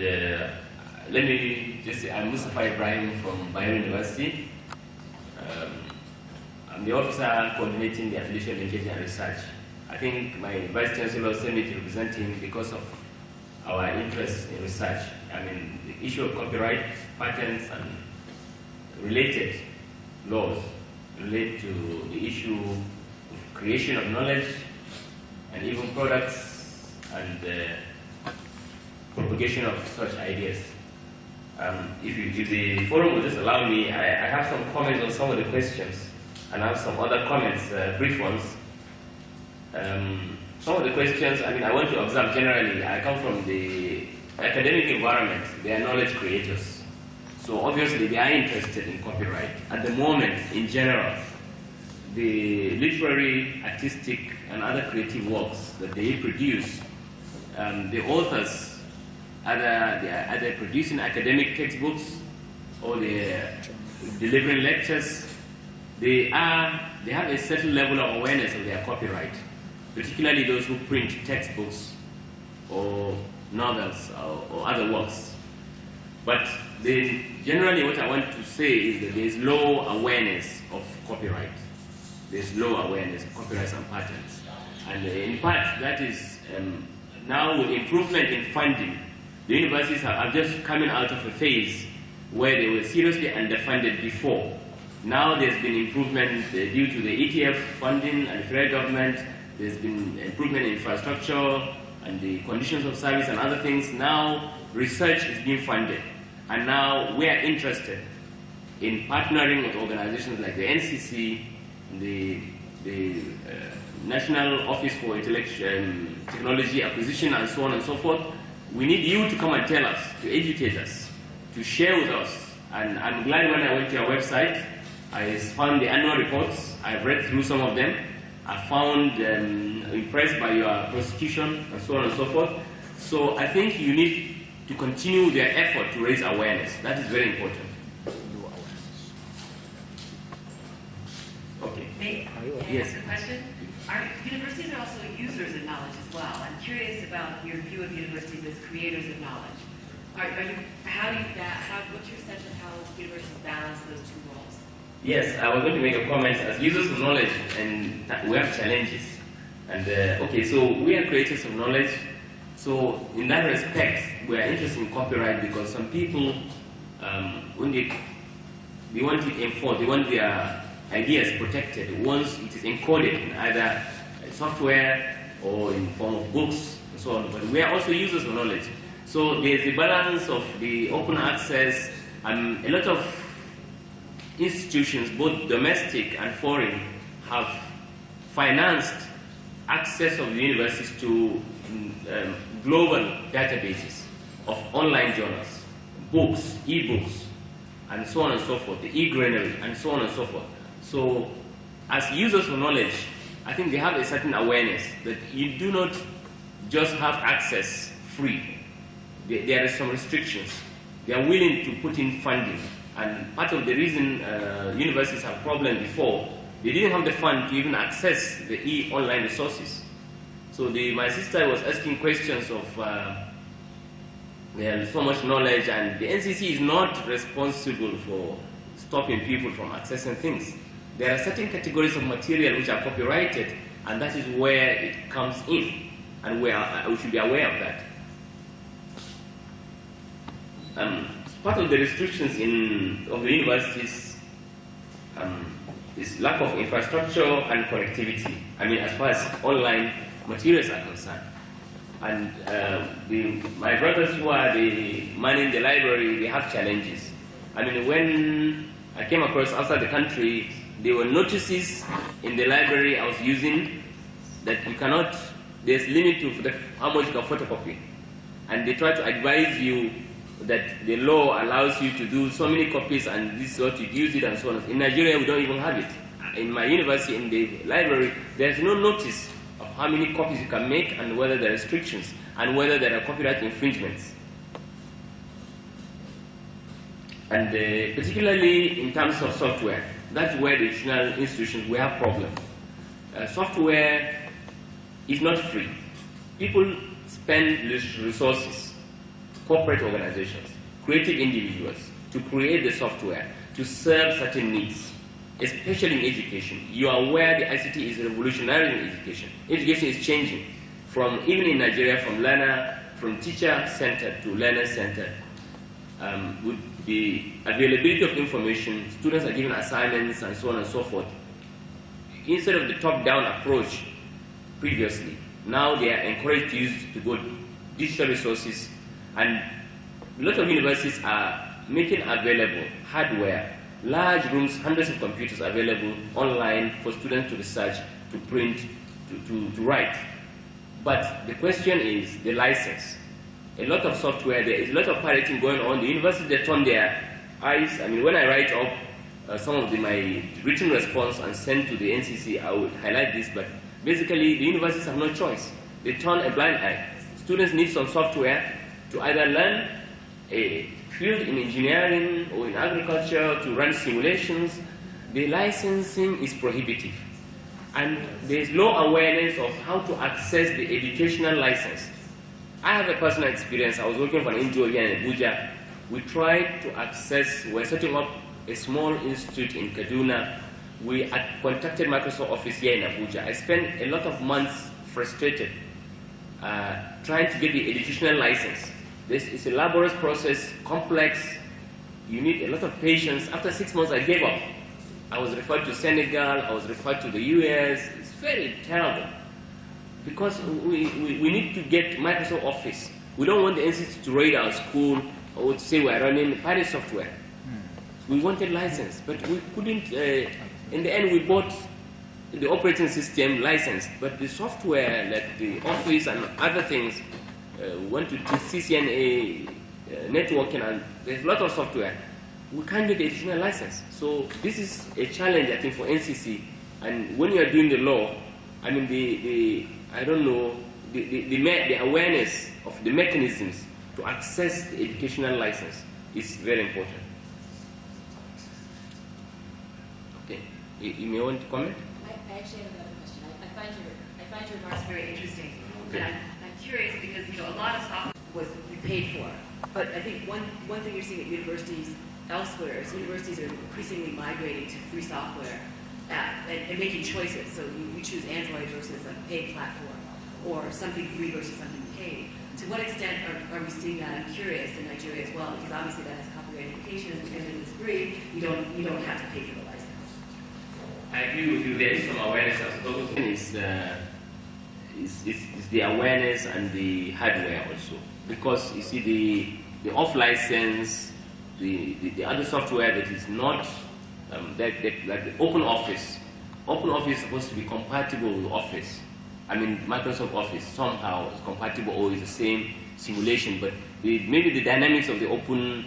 let me just say, I'm Mustafa Ibrahim from Bayer University. I'm the officer coordinating the affiliation, linkage, and research. I think my Vice Chancellor sent me to represent him because of our interest in research. I mean, the issue of copyright, patents, and related laws relate to the issue of creation of knowledge and even products and propagation of such ideas. If the forum will just allow me, I have some comments on some of the questions, and I have some other comments, brief ones. Some of the questions, I mean, I want to observe generally, I come from the academic environment, they are knowledge creators. So obviously they are interested in copyright. At the moment, in general, the literary, artistic, and other creative works that they produce, the authors, either producing academic textbooks or they're delivering lectures, they have a certain level of awareness of their copyright, particularly those who print textbooks or novels or other works. But generally what I want to say is that there is low awareness of copyright. There's low awareness of copyrights and patents. And in part, that is now with improvement in funding, the universities are just coming out of a phase where they were seriously underfunded before. Now there's been improvement due to the ETF funding and the federal government. There's been improvement in infrastructure and the conditions of service and other things. Now research is being funded. And now we are interested in partnering with organizations like the NCC, the National Office for Technology Acquisition, and so on and so forth. We need you to come and tell us, to educate us, to share with us. And I'm glad when I went to your website, I found the annual reports. I've read through some of them. I found impressed by your prosecution and so on and so forth. So I think you need to continue their effort to raise awareness. That is very important. Okay. May I Yes. ask a question? Our universities are also users of knowledge as well. I'm curious about your view of universities as creators of knowledge. What's your sense of how universities balance those two roles? Yes, I was going to make a comment. As users of knowledge, and we have challenges. And okay, so we are creators of knowledge. So in that respect, we are interested in copyright because some people, when they want it enforced, they want their ideas protected once it is encoded in either software or in form of books and so on. But we are also users of knowledge. So there's the balance of the open access and a lot of institutions, both domestic and foreign, have financed access of the universities to global databases of online journals, books, e-books, and so on and so forth, the e-granary, and so on and so forth. So, as users of knowledge, I think they have a certain awareness that you do not just have access free. There are some restrictions. They are willing to put in funding. And part of the reason universities have problems before, they didn't have the fund to even access the online resources. So my sister was asking questions of there's so much knowledge, and the NCC is not responsible for stopping people from accessing things. There are certain categories of material which are copyrighted, and that is where it comes in, and we should be aware of that. Part of the restrictions of the universities is lack of infrastructure and connectivity. I mean, as far as online materials are concerned. And my brothers who are manning the library, they have challenges. I mean, when I came across outside the country, there were notices in the library I was using that you cannot, there's limit to how much you can photocopy. And they try to advise you that the law allows you to do so many copies and this is what you use it and so on. In Nigeria, we don't even have it. In my university, in the library, there's no notice of how many copies you can make and whether there are restrictions and whether there are copyright infringements. And particularly in terms of software, that's where the national institutions will have problems. Software is not free. People spend resources, corporate organizations, creative individuals, to create the software to serve certain needs, especially in education. You are aware the ICT is revolutionary in education. Education is changing from, even in Nigeria, from teacher-centered to learner-centered. With the availability of information, students are given assignments and so on and so forth. Instead of the top-down approach previously, now they are encouraged to go digital resources, and a lot of universities are making available hardware, large rooms, hundreds of computers available online for students to research, to print, to write. But the question is the license. A lot of software, there is a lot of pirating going on. The universities, they turn their eyes. I mean, when I write up some of my written response and send to the NCC, I would highlight this, but basically the universities have no choice. They turn a blind eye. Students need some software to either learn a field in engineering or in agriculture, to run simulations. The licensing is prohibitive. And there is low awareness of how to access the educational license. I have a personal experience. I was working for an NGO here in Abuja. We tried to access, we're setting up a small institute in Kaduna. We had contacted Microsoft Office here in Abuja. I spent a lot of months frustrated trying to get the educational license. This is a laborious process, complex. You need a lot of patience. After 6 months, I gave up. I was referred to Senegal. I was referred to the US. It's very terrible. Because we need to get Microsoft Office. We don't want the NCC to raid our school or to say we're running pirate software. We wanted license, but we couldn't. In the end, we bought the operating system licensed, but the software, like the Office and other things, went to CCNA, networking, and there's a lot of software. We can't get the additional license. So this is a challenge, I think, for NCC. And when you are doing the law, I mean, I don't know, the awareness of the mechanisms to access the educational license is very important. Okay, you may want to comment? I actually have another question. I find your remarks very interesting. Okay. And I'm curious because, a lot of software was paid for. But I think one thing you're seeing at universities elsewhere is universities are increasingly migrating to free software and making choices. So you choose Android versus a paid platform, or something free versus something paid. To what extent are we seeing that? I'm curious in Nigeria as well, because obviously that has copyright implications. Because if it's free, you don't have to pay for the license. I agree with you. There is some awareness. Is the awareness and the hardware also, because you see the off license, the other software that is not like the open office. Open office is supposed to be compatible with Office. I mean, Microsoft Office somehow is compatible or is the same simulation, but maybe the dynamics of the open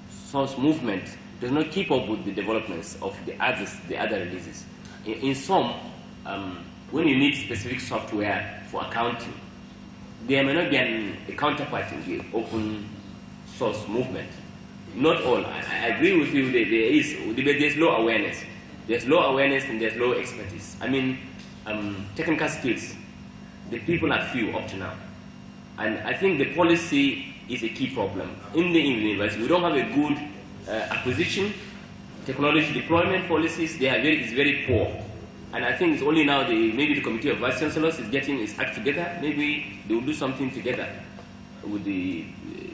source movement does not keep up with the developments of the other releases. In some, when you need specific software for accounting, there may not be a counterpart in the open source movement. Not all. I agree with you that there's low awareness. There's low awareness and there's low expertise. I mean, technical skills, the people are few up to now. And I think the policy is a key problem. In the university, we don't have a good acquisition, technology deployment policies. It's very poor. And I think it's only now maybe the Committee of Vice Chancellors is getting its act together. Maybe they will do something together with the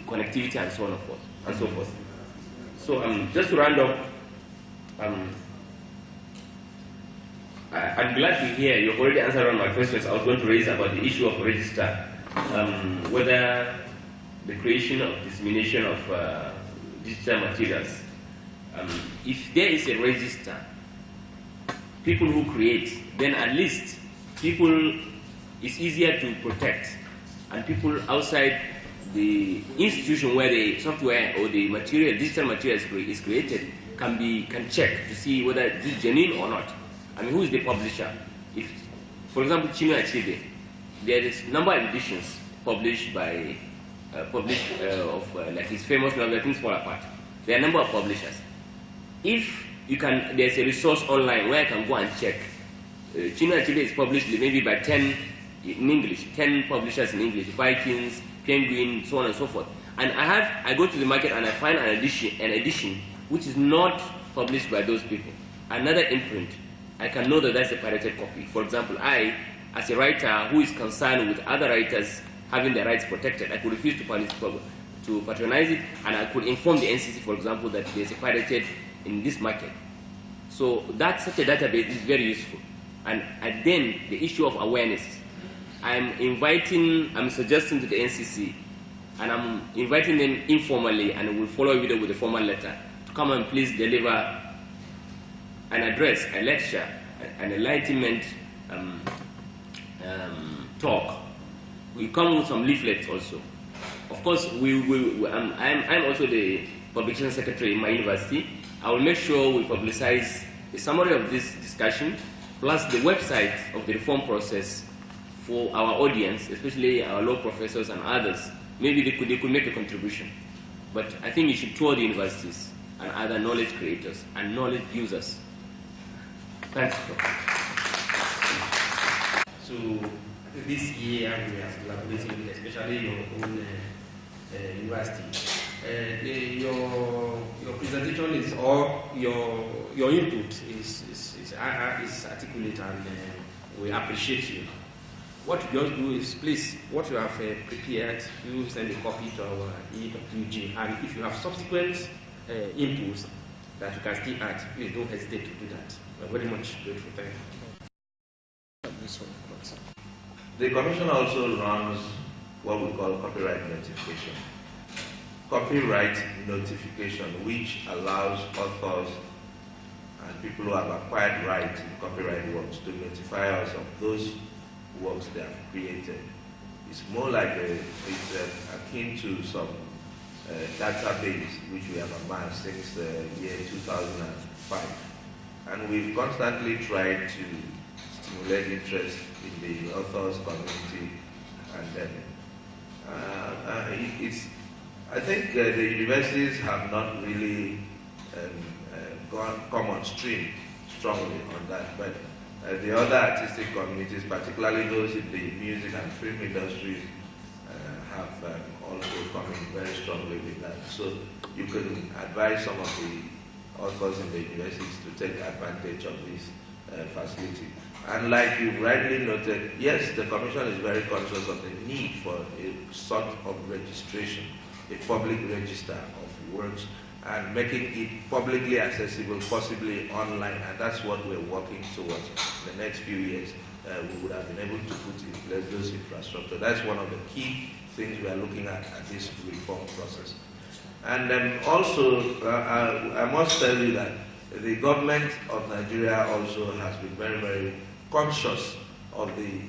connectivity and so on and so forth. So just to round up, I'm glad to hear you've already answered all my questions I was going to raise about the issue of register, whether the creation of dissemination of digital materials. If there is a register, people who create, then at least it's easier to protect, and people outside the institution where the software or the digital material is created can check to see whether it is genuine or not. I mean, who is the publisher? If, for example, Chinua Achebe, there is number of editions published by like his famous novel Things Fall Apart. There are a number of publishers. If there's a resource online where I can go and check. Chinua Achebe is published maybe by 10 in English, 10 publishers in English, Vikings, Penguin, so on and so forth. And I go to the market and I find an edition which is not published by those people. Another imprint. I can know that that's a pirated copy. For example, I, as a writer who is concerned with other writers having their rights protected, I could refuse to patronize it, and I could inform the NCC, for example, that there's a pirated in this market. So such a database is very useful. And then the issue of awareness. I'm suggesting to the NCC, and I'm inviting them informally, and we'll follow it with a formal letter, to come and please deliver an address, a lecture, an enlightenment talk. We come with some leaflets also. Of course, I'm also the publication secretary in my university. I will make sure we publicize a summary of this discussion, plus the website of the reform process for our audience, especially our law professors and others. Maybe they could make a contribution. But I think you should tour the universities and other knowledge creators and knowledge users. Thanks. So this year we are collaborating with especially your own university. Your presentation is, or your input is articulate, and we appreciate you. What you just do is, please, what you have prepared, you send a copy to our EWG, and if you have subsequent inputs that you can still add, please don't hesitate to do that. We're very much grateful. Thank you. The Commission also runs what we call copyright notification. Copyright notification, which allows authors and people who have acquired rights in copyright works to notify us of those works they have created. It's more like it's akin to some database which we have amassed since the year 2005. And we've constantly tried to stimulate interest in the authors community, and then I think the universities have not really come on stream strongly on that, but the other artistic communities, particularly those in the music and film industries, have also come in very strongly with that. So you can advise some of the authors in the universities to take advantage of this facility. And like you rightly noted, yes, the Commission is very conscious of the need for a sort of registration, a public register of works, and making it publicly accessible, possibly online, and that's what we're working towards. In the next few years, we would have been able to put in place those infrastructure. That's one of the key things we are looking at this reform process. And also, I must tell you that the government of Nigeria also has been very, very conscious of the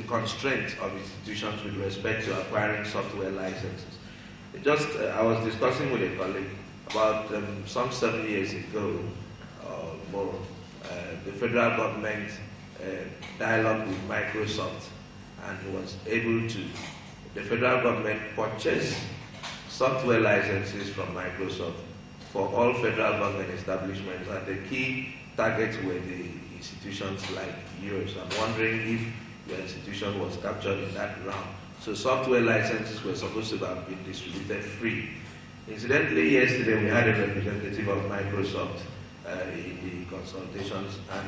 constraints of institutions with respect to acquiring software licenses. I was discussing with a colleague about some 7 years ago or more, the federal government dialogued with Microsoft and was able to, the federal government purchased software licenses from Microsoft for all federal government establishments, and the key targets were the institutions like yours. I'm wondering if your institution was captured in that round. So software licenses were supposed to have been distributed free. Incidentally, yesterday we had a representative of Microsoft in the consultations, and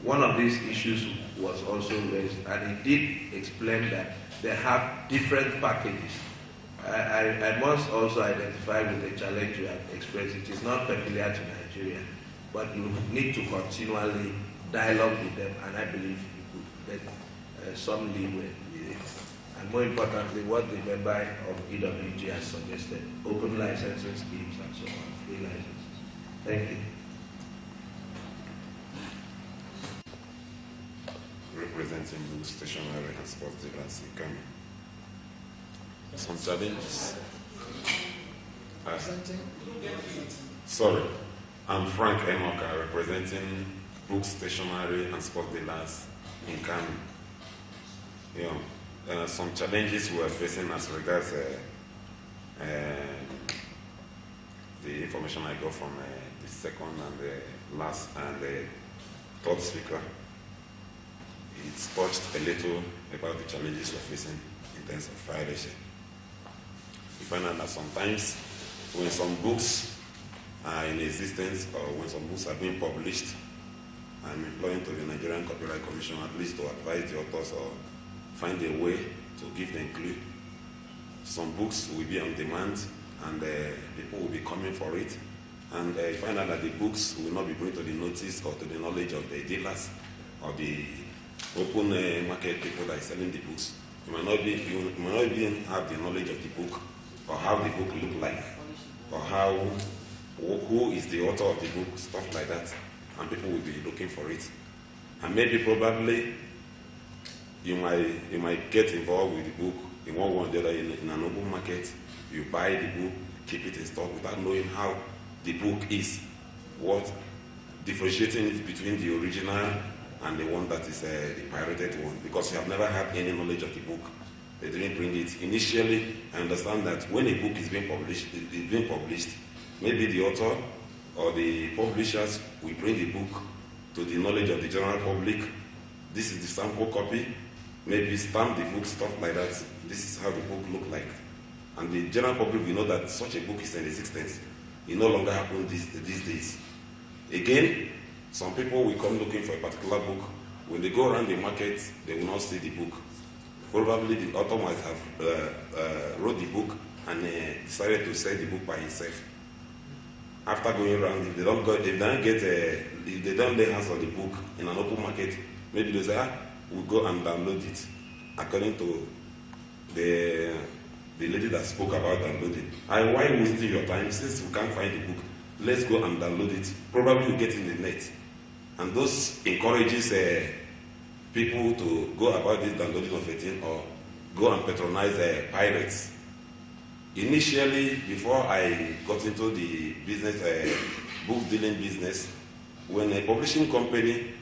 one of these issues was also raised, and he did explain that they have different packages. I must also identify with the challenge you have expressed. It is not peculiar to Nigeria, but you need to continually dialogue with them, and I believe you could get some leeway with it. And more importantly, what the member of EWG has suggested, open licensing schemes and so on, free licenses. Thank you. Representing book, stationery, and sports dealers in Kano. Some challenges. Sorry, I'm Frank Emoka, representing book, stationery, and sports dealers in Kano. You know, some challenges we are facing as regards the information I got from the second and the last and the third speaker. It's touched a little about the challenges we're facing in terms of piracy. We find out that sometimes when some books are in existence or when some books are being published, I'm employing to the Nigerian Copyright Commission at least to advise the authors or find a way to give them clue. Some books will be on demand and people will be coming for it, and you find out that the books will not be brought to the notice or to the knowledge of the dealers or the open market people that are selling the books. You might not even have the knowledge of the book or how the book look like or who is the author of the book, stuff like that, and people will be looking for it. And maybe probably you might get involved with the book in one way or the other in an open market. You buy the book, keep it in stock without knowing how the book is, what differentiating it between the original and the one that is the pirated one, because you have never had any knowledge of the book. They didn't bring it. Initially, I understand that when a book is being published, maybe the author or the publishers will bring the book to the knowledge of the general public. This is the sample copy, maybe stamp the book, stuff like that. This is how the book look like. And the general public will know that such a book is in existence. It no longer happens these days. Again, some people will come looking for a particular book. When they go around the market, they will not see the book. Probably the author might have wrote the book and decided to sell the book by himself. After going around, if they don't lay hands on the book in an open market, maybe they say, we'll go and download it. According to the lady that spoke about downloading. Why wasting your time? Since we can't find the book, let's go and download it. Probably you'll get in the net. And those encourages people to go about this downloading of a thing or go and patronize pirates. Initially, before I got into the business, book dealing business, when a publishing company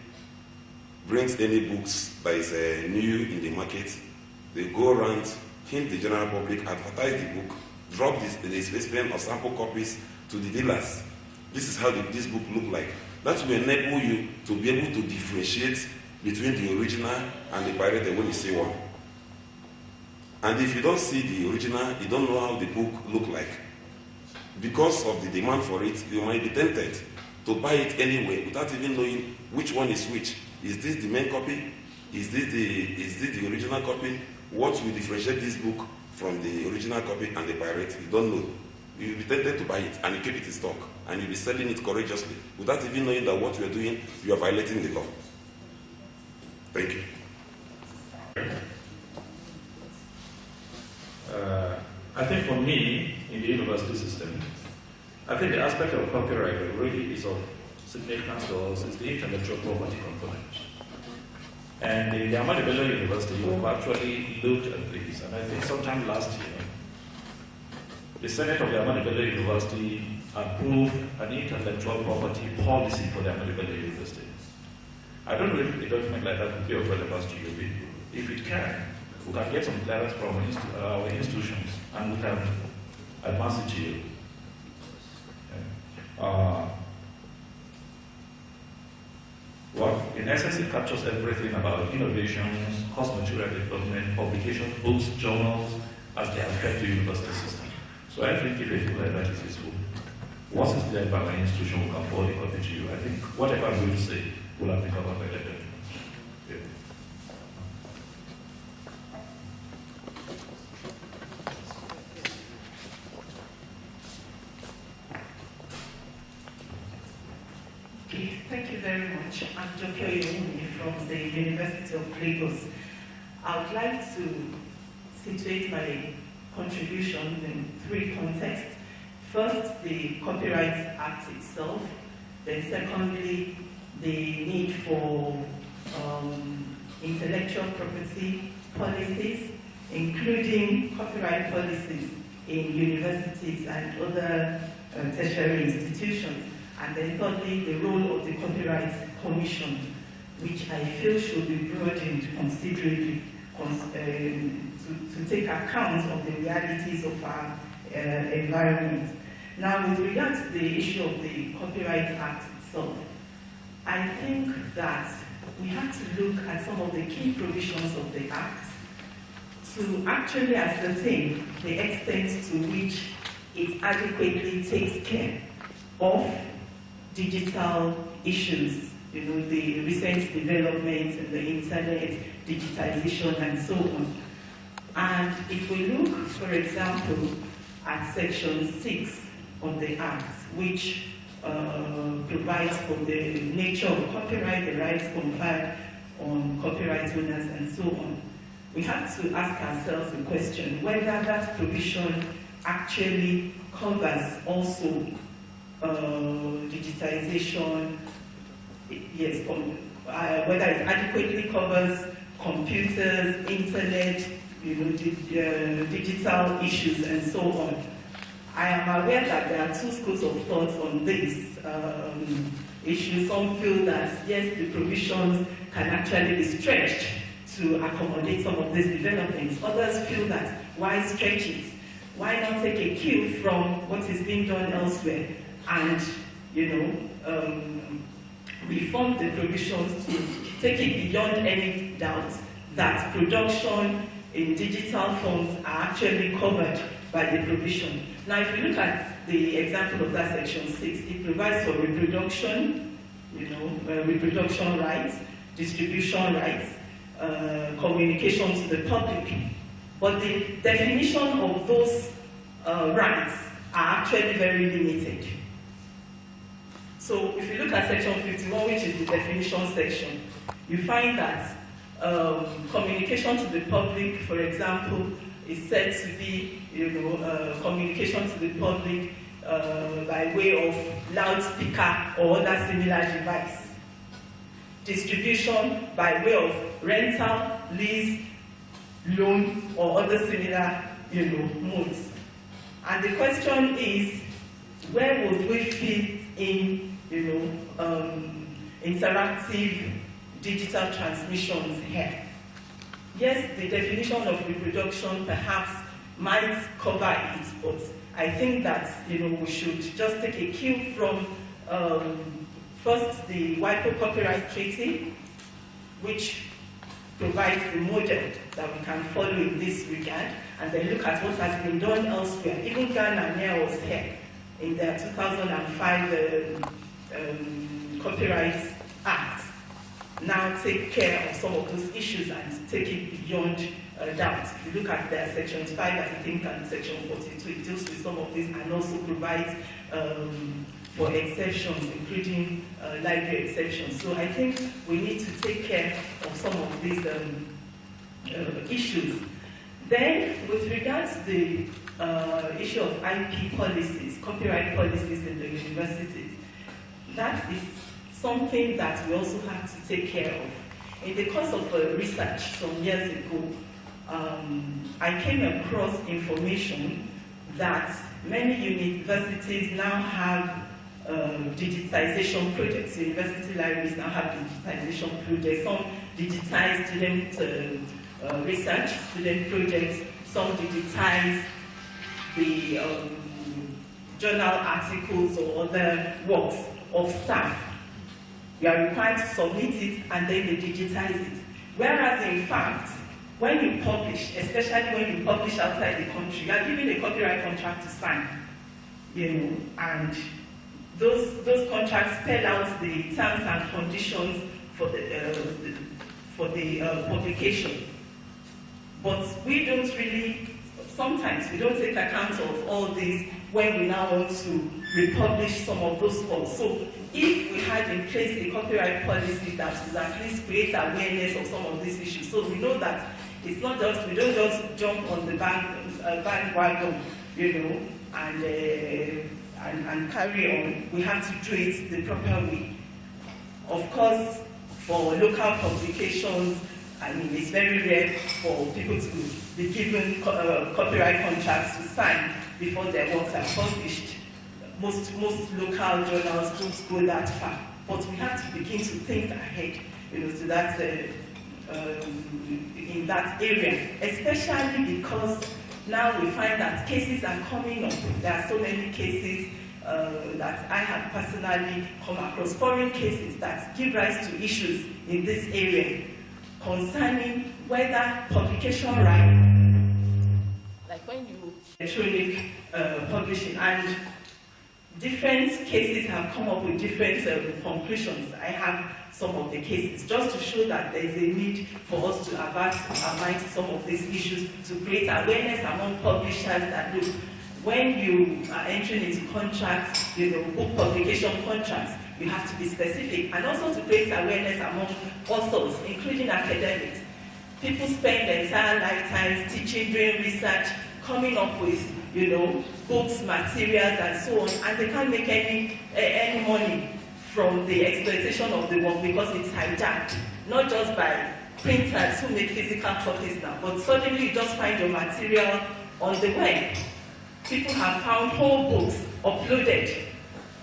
brings any books that is new in the market, they go around, hint the general public, advertise the book, drop the specimen or sample copies to the dealers. This is how this book look like. That will enable you to be able to differentiate between the original and the pirated when you see one. And if you don't see the original, you don't know how the book look like. Because of the demand for it, you might be tempted to buy it anyway without even knowing which one is which. Is this the main copy? Is this the original copy? What will differentiate this book from the original copy and the pirate? You don't know. You'll be tempted to buy it and you keep it in stock and you'll be selling it courageously without even knowing that what you're doing, you are violating the law. Thank you. I think for me, in the university system, I think the aspect of copyright that really is of significance to us is the intellectual property component. And the Ahmadu Bello University have actually looked at this, and I think sometime last year, the Senate of the Ahmadu Bello University approved an intellectual property policy for the Ahmadu Bello University. I don't know if a document like that would be of relevance to you. If it can, we can get some clearance from our institutions, and we can advance it to you. Well, in essence, it captures everything about innovations, course material development, publications, books, journals, as they affect the university system. So I think if a thing like that is useful, once it's cleared by my institution, we can forward a copy to you. I think whatever I'm going to say will have been covered by that document. Yeah. Okay, thank you very much. I'm Dr. Yomi from the University of Lagos. I would like to situate my contributions in three contexts. First, the Copyright Act itself. Then secondly, the need for intellectual property policies, including copyright policies in universities and other tertiary institutions. And then thirdly, the role of the Copyright Commission, which I feel should be broadened considerably to take account of the realities of our environment. Now, with regard to the issue of the Copyright Act itself, I think that we have to look at some of the key provisions of the Act to actually ascertain the extent to which it adequately takes care of digital issues, you know, the recent developments in the internet, digitization, and so on. And if we look, for example, at Section 6 of the Act, which provides for the nature of copyright, the rights conferred on copyright owners, and so on, we have to ask ourselves the question whether that provision actually covers also digitization, yes, whether it adequately covers computers, internet, you know, digital issues, and so on. I am aware that there are two schools of thought on this issue. Some feel that, yes, the provisions can actually be stretched to accommodate some of these developments. Others feel that, why stretch it? Why not take a cue from what is being done elsewhere and, you know, reform the provisions to take it beyond any doubt that production in digital forms are actually covered by the provision. Now, if you look at the example of that Section 6, it provides for reproduction, you know, reproduction rights, distribution rights, communication to the public. But the definition of those rights are actually very limited. So if you look at Section 51, which is the definition section, you find that communication to the public, for example, is said to be, you know, communication to the public by way of loudspeaker or other similar device. Distribution by way of rental, lease, loan, or other similar, you know, modes. And the question is, where would we fit in, you know, interactive digital transmissions here? Yes, the definition of reproduction perhaps might cover it, but I think that, you know, we should just take a cue from first the WIPO Copyright Treaty, which provides the model that we can follow in this regard, and then look at what has been done elsewhere. Even Ghana was here in their 2005 Copyright Act. Now take care of some of those issues and take it beyond doubt. If you look at their Section 5, I think, and Section 42, it deals with some of these and also provides for exceptions, including library exceptions. So I think we need to take care of some of these issues. Then, with regards to the issue of IP policies, copyright policies in the universities. That is something that we also have to take care of. In the course of research some years ago, I came across information that many universities now have digitization projects. University libraries now have digitization projects. Some digitize student research, student projects. Some digitize the journal articles or other works of staff. You are required to submit it and then they digitize it. Whereas in fact, when you publish, especially when you publish outside the country, you are given a copyright contract to sign, and those contracts spell out the terms and conditions for the publication. But we don't really, sometimes we don't take account of all this when we now want to republish some of those works. So if we had in place a copyright policy that would at least create awareness of some of these issues, so we know that it's not just, we don't just jump on the bandwagon, and carry on. We have to do it the proper way. Of course, for local publications, I mean, it's very rare for people to be given copyright contracts to sign before their works are published. Most local journals don't go that far, but we have to begin to think ahead, so that in that area, especially because now we find that cases are coming up. There are so many cases that I have personally come across, foreign cases that give rise to issues in this area concerning whether publication rights, like when you electronic publishing, and different cases have come up with different conclusions. I have some of the cases just to show that there is a need for us to avert our mind to some of these issues, to create awareness among publishers that look, when you are entering into contracts, book publication contracts, you have to be specific, and also to create awareness among authors, including academics. People spend their entire lifetimes teaching, doing research, coming up with, books, materials, and so on, and they can't make any money from the exploitation of the work because it's hijacked, not just by printers who make physical copies now, but suddenly you just find your material on the web. People have found whole books uploaded,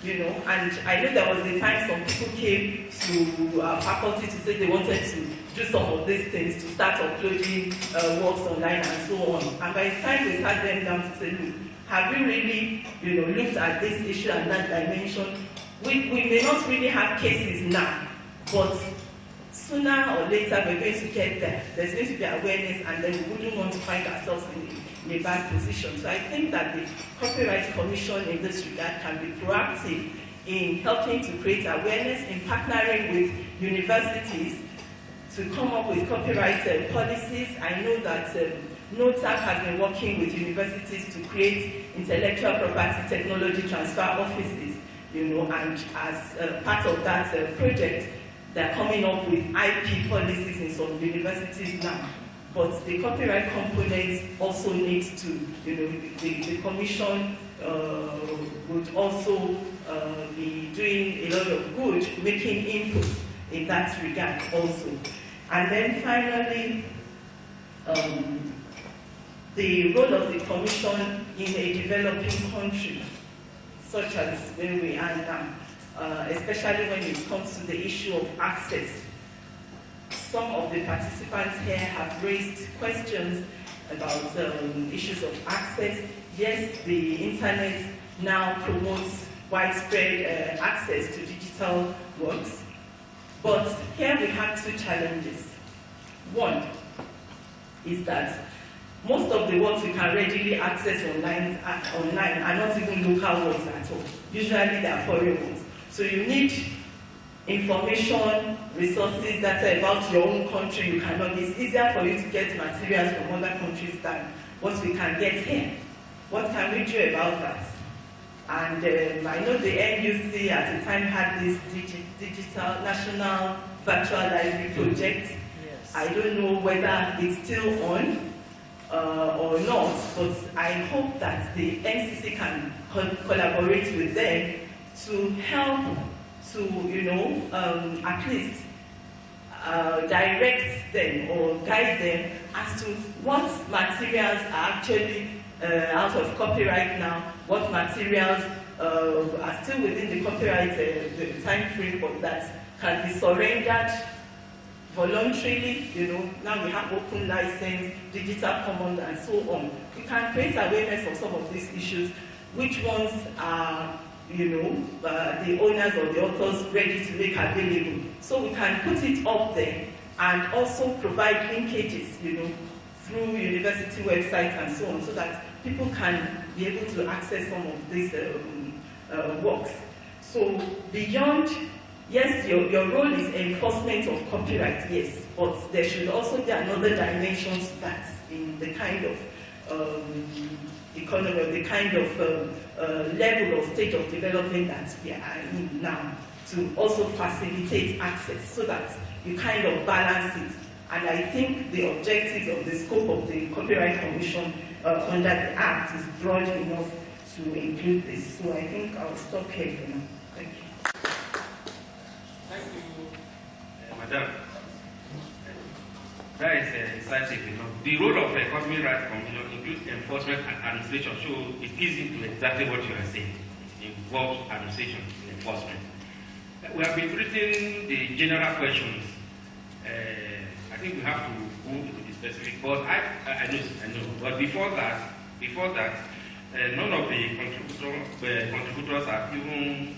and I know there was a time some people came to our faculty to say they wanted to do some of these things, to start uploading works online and so on. And by the time we sat them down to say, look, have you really, looked at this issue and that dimension? We may not really have cases now, but sooner or later we're going to get there. There's going to be awareness, and then we wouldn't want to find ourselves in a bad position. So I think that the Copyright Commission in this regard can be proactive in helping to create awareness, in partnering with universities to come up with copyright policies. I know that NOTAC has been working with universities to create intellectual property technology transfer offices, and as part of that project, they're coming up with IP policies in some universities now. But the copyright component also needs to, the commission would also be doing a lot of good, making input in that regard also. And then finally, the role of the commission in a developing country, such as where we are now, especially when it comes to the issue of access. Some of the participants here have raised questions about issues of access. Yes, the internet now promotes widespread access to digital works, but here we have two challenges. One is that most of the works we can readily access online are not even local works at all. Usually they are foreign works. So you need information, resources that are about your own country. You cannot. It's easier for you to get materials from other countries than what we can get here. What can we do about that? And I know the NUC at the time had this digital national virtual library project. Yes. I don't know whether it's still on. or not, but I hope that the NCC can collaborate with them to help to, at least direct them or guide them as to what materials are actually out of copyright now, what materials are still within the copyright the time frame, but that can be surrendered voluntarily. Now we have open license, digital commons, and so on. We can create awareness of some of these issues, which ones are, the owners or the authors ready to make available. So we can put it up there and also provide linkages, through university websites and so on, so that people can be able to access some of these works. So beyond, yes, your role is enforcement of copyright, yes, but there should also be another dimension to that in the kind of economy, the kind of level or stage of development that we are in now, to also facilitate access so that you kind of balance it. And I think the objectives of the scope of the Copyright Commission under the Act is broad enough to include this. So I think I'll stop here for now. Thank you. Thank you, Madam. That is decisive. The role of the Copyright Commission includes enforcement and administration, so it is into exactly what you are saying. It involves administration and enforcement. We have been treating the general questions. I think we have to go into the specific, but I know. But before that, none of the contributors have even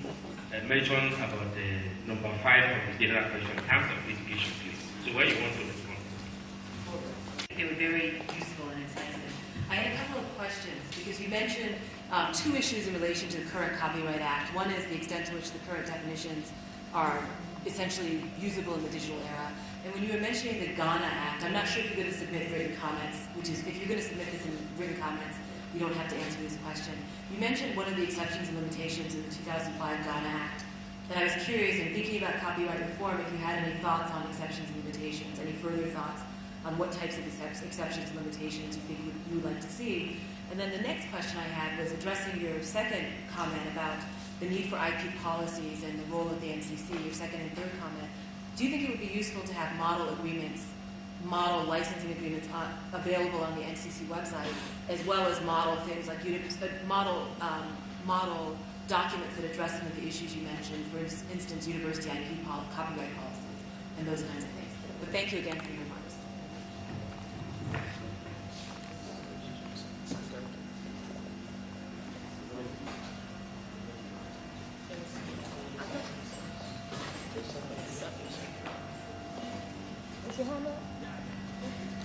mentioned about the number 5 of the general question in terms of litigation, please. So where you want to respond? They were very useful and extensive. I had a couple of questions, because you mentioned 2 issues in relation to the current Copyright Act. One is the extent to which the current definitions are essentially usable in the digital era. And when you were mentioning the Ghana Act, I'm not sure if you're going to submit written comments, which is, if you're going to submit this in written comments, you don't have to answer this question. You mentioned one of the exceptions and limitations in the 2005 Ghana Act. And I was curious, in thinking about copyright reform, if you had any thoughts on exceptions and limitations, any further thoughts on what types of exceptions and limitations you think you would like to see. And then the next question I had was addressing your second comment about the need for IP policies and the role of the NCC, your second and third comment. Do you think it would be useful to have model agreements, model licensing agreements available on the NCC website, as well as model things like model documents that address some of the issues you mentioned, for instance, university IP copyright policies, and those kinds of things. But thank you again for your remarks.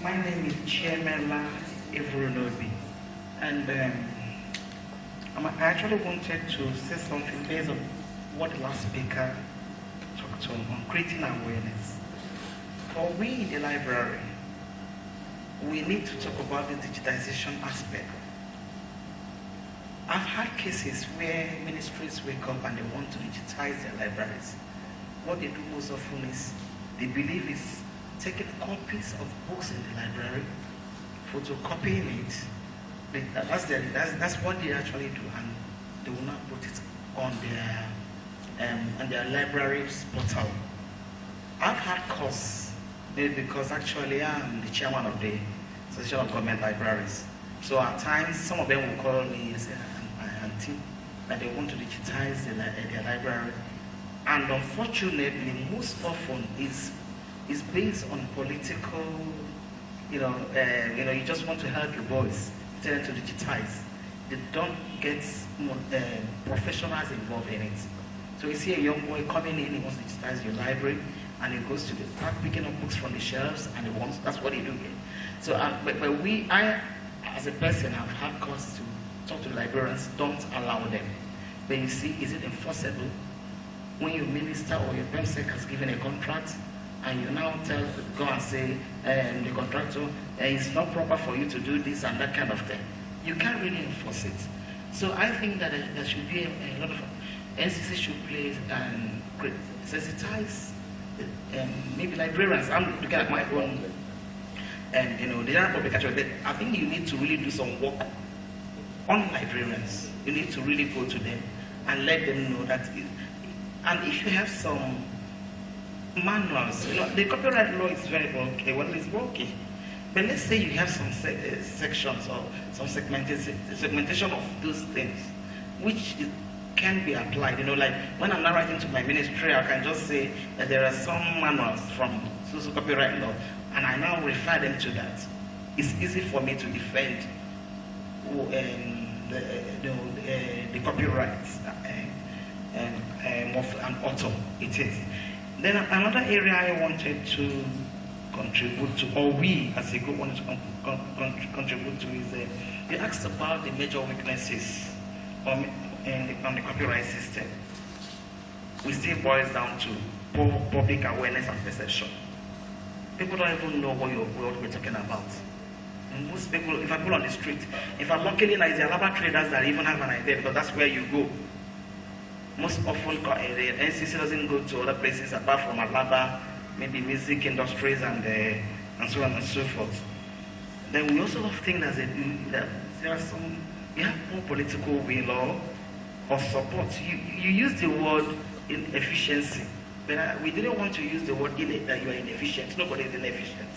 My name is Chairman La Evronobi, and I actually wanted to say something based on what the last speaker talked on creating awareness. For we in the library, we need to talk about the digitization aspect. I've had cases where ministries wake up and they want to digitize their libraries. What they do most often is they believe is taking copies of books in the library, photocopying it. That's what they actually do, and they will not put it on their library's portal. I've had course because actually I'm the chairman of the Association of Government Libraries. So at times some of them will call me and say, "Auntie, that they want to digitize their library," and unfortunately, most often is based on political, you just want to help your boys, tell them to digitize. They don't get professionals involved in it. So you see a young boy coming in, he wants to digitize your library, and he goes to start picking up books from the shelves, and that's what he do here. So, I, as a person, have had cause to talk to librarians, don't allow them. But you see, is it enforceable? When your minister or your PEMSEC has given a contract, and you now go and say, the contractor, it's not proper for you to do this and that kind of thing. You can't really enforce it. So I think that there should be a lot of, NCC should play and sensitize maybe librarians. I'm looking at my own the general public actually, I think you need to really do some work on librarians. You need to really go to them and let them know that, and if you have some manuals, the copyright law is very okay when it's working. But let's say you have some sections or some segmentation of those things, which can be applied. Like when I'm now writing to my ministry, I can just say that there are some manuals from social copyright law, and I now refer them to that. It's easy for me to defend the copyrights of an author. It is. Then another area I wanted to contribute to, or we as a group wanted to contribute to, is you asked about the major weaknesses on the copyright system. We still boils down to poor public awareness and perception. People don't even know what we're talking about. Most people, if I go on the street, if I'm luckily like the Alaba traders that even have an idea, because that's where you go. Most often, the NCC doesn't go to other places apart from Alaba, maybe music industries and so on and so forth. Then we also think that there are some, you have more political will or support. You use the word inefficiency, but we didn't want to use the word that you are inefficient. Nobody is inefficient.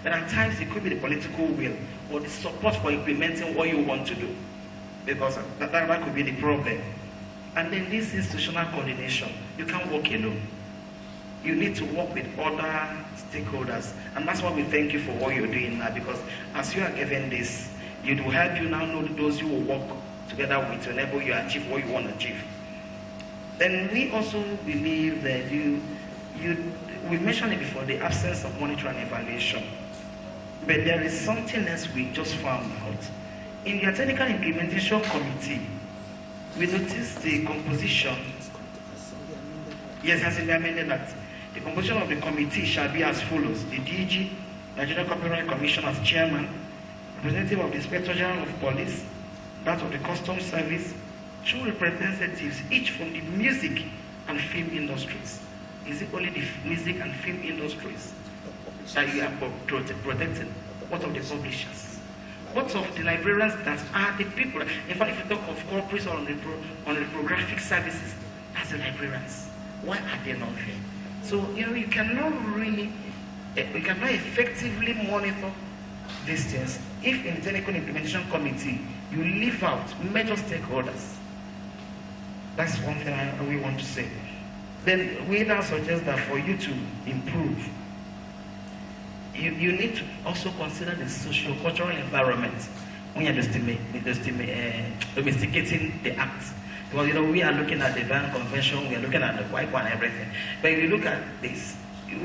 But at times it could be the political will or the support for implementing what you want to do, because that could be the problem. And then this institutional coordination, you can't work alone. You need to work with other stakeholders, and that's why we thank you for what you're doing now, because as you are given this, it will help you now know those you will work together with to enable you to achieve what you want to achieve. Then we also believe that we mentioned it before, the absence of monitoring and evaluation. But there is something else we just found out. In the technical implementation committee, we noticed the composition. Yes, has been amended that the composition of the committee shall be as follows: the DG, Nigerian Copyright Commission as chairman, representative of the Inspector General of Police, that of the Customs Service, 2 representatives, each from the music and film industries. Is it only the music and film industries that you are protecting? What of the publishers? What of the librarians that are the people? In fact, if you talk of corporates on the reprographic services, that's the librarians. Why are they not here? So, you cannot effectively monitor these things if in the technical implementation committee you leave out major stakeholders. That's one thing we want to say. Then we now suggest that for you to improve, you need to also consider the socio-cultural environment when you're domesticating the act. Because we are looking at the Berne Convention, we are looking at the WIPO and everything. But if you look at this,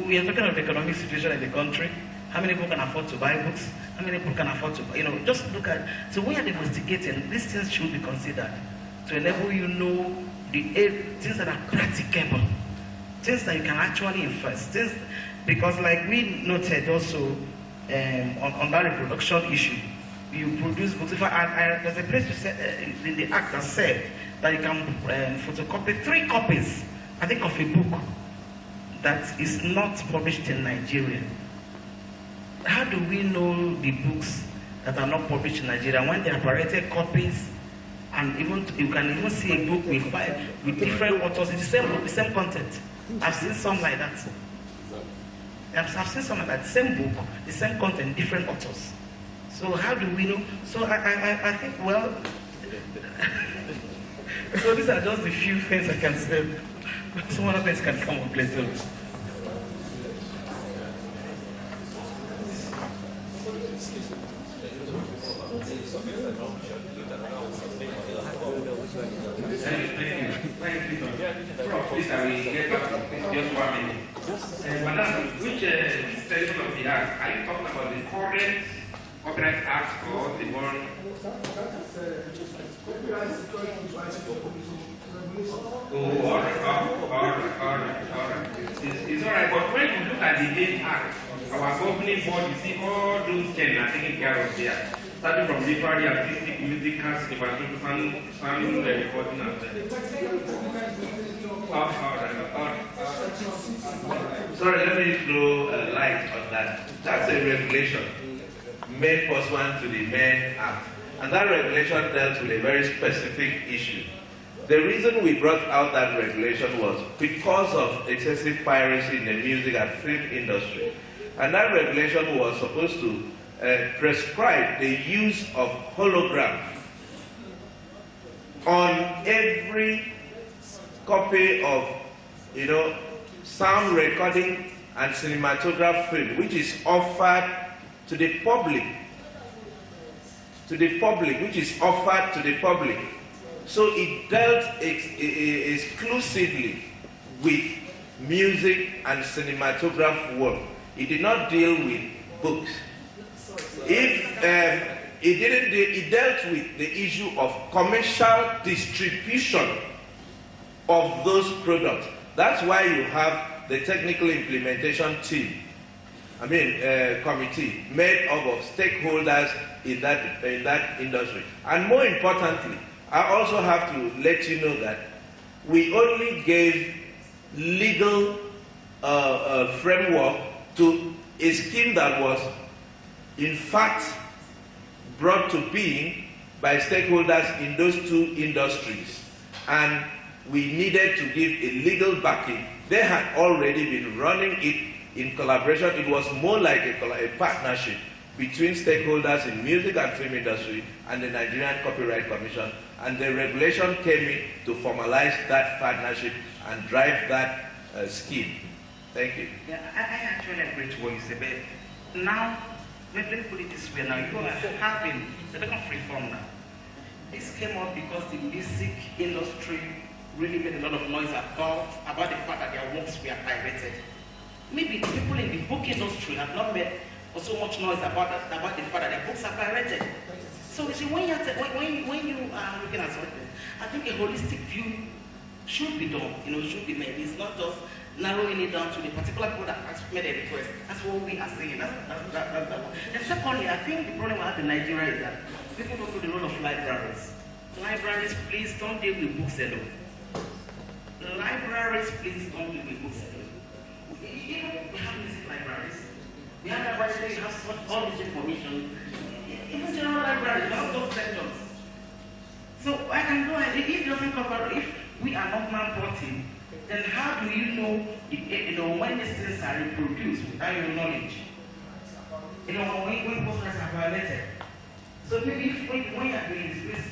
we are talking about the economic situation in the country. How many people can afford to buy books? How many people can afford to, just look at. So when you're domesticating, these things should be considered to enable you know the things that are practicable, things that you can actually invest. Because like we noted also on that reproduction issue, you produce books. In fact, there's a place in the act that said that you can photocopy 3 copies, I think, of a book that is not published in Nigeria. How do we know the books that are not published in Nigeria when they are pirated copies? And even you can even see a book with different authors, it's the same book, the same content. I've seen some like that. I've seen some like that, same book, the same content, different authors. So how do we know? So I think, well, so these are just the few things I can say. Some other things can come up later. Thank you. Prof, please, I will get back to just 1 minute. Madam, which section of the act are you talking about? The current Copyright Act or the one? Oh, all right. It's all right, but when you look at the main act, our governing board, you see all those 10 are taken care of there. Starting from literary, artistic, music, cast, sound recording, and sorry, let me throw a light on that. That's a regulation. made pursuant to the main act. And that regulation dealt with a very specific issue. The reason we brought out that regulation was because of excessive piracy in the music and film industry. And that regulation was supposed to prescribe the use of hologram on every copy of, sound recording and cinematograph film, which is offered to the public. Which is offered to the public. So it dealt exclusively with music and cinematograph work. It did not deal with books. It dealt with the issue of commercial distribution of those products. That's why you have the technical implementation team, committee made up of stakeholders in that industry. And more importantly, I also have to let you know that we only gave legal framework to a scheme that was in fact brought to being by stakeholders in those two industries. And we needed to give a legal backing. They had already been running it in collaboration. It was more like a partnership between stakeholders in music and film industry and the Nigerian Copyright Commission. And the regulation came in to formalize that partnership and drive that scheme. Thank you. Yeah, I actually agree to what you said, but now, let me put it this way, now you are having the second reform now. This came up because the music industry really made a lot of noise about the fact that their works were pirated. Maybe the people in the book industry have not made so much noise about the fact that their books are pirated. So you see, when you are looking at something, I think a holistic view should be done, should be made. It's not just narrowing it down to the particular people that has made a request. That's what we are saying. That's and secondly, I think the problem we have in Nigeria is that people don't know the role of libraries. Libraries, please don't deal with books alone. Libraries, please don't deal with books alone. Even we have music libraries. We have libraries where you have all this information. Even general libraries, not those sectors. So I can go ahead. If it doesn't cover, if we are not man-porting, then how do you know when these things are reproduced without your knowledge? When posters are violated. So maybe when you are doing this, please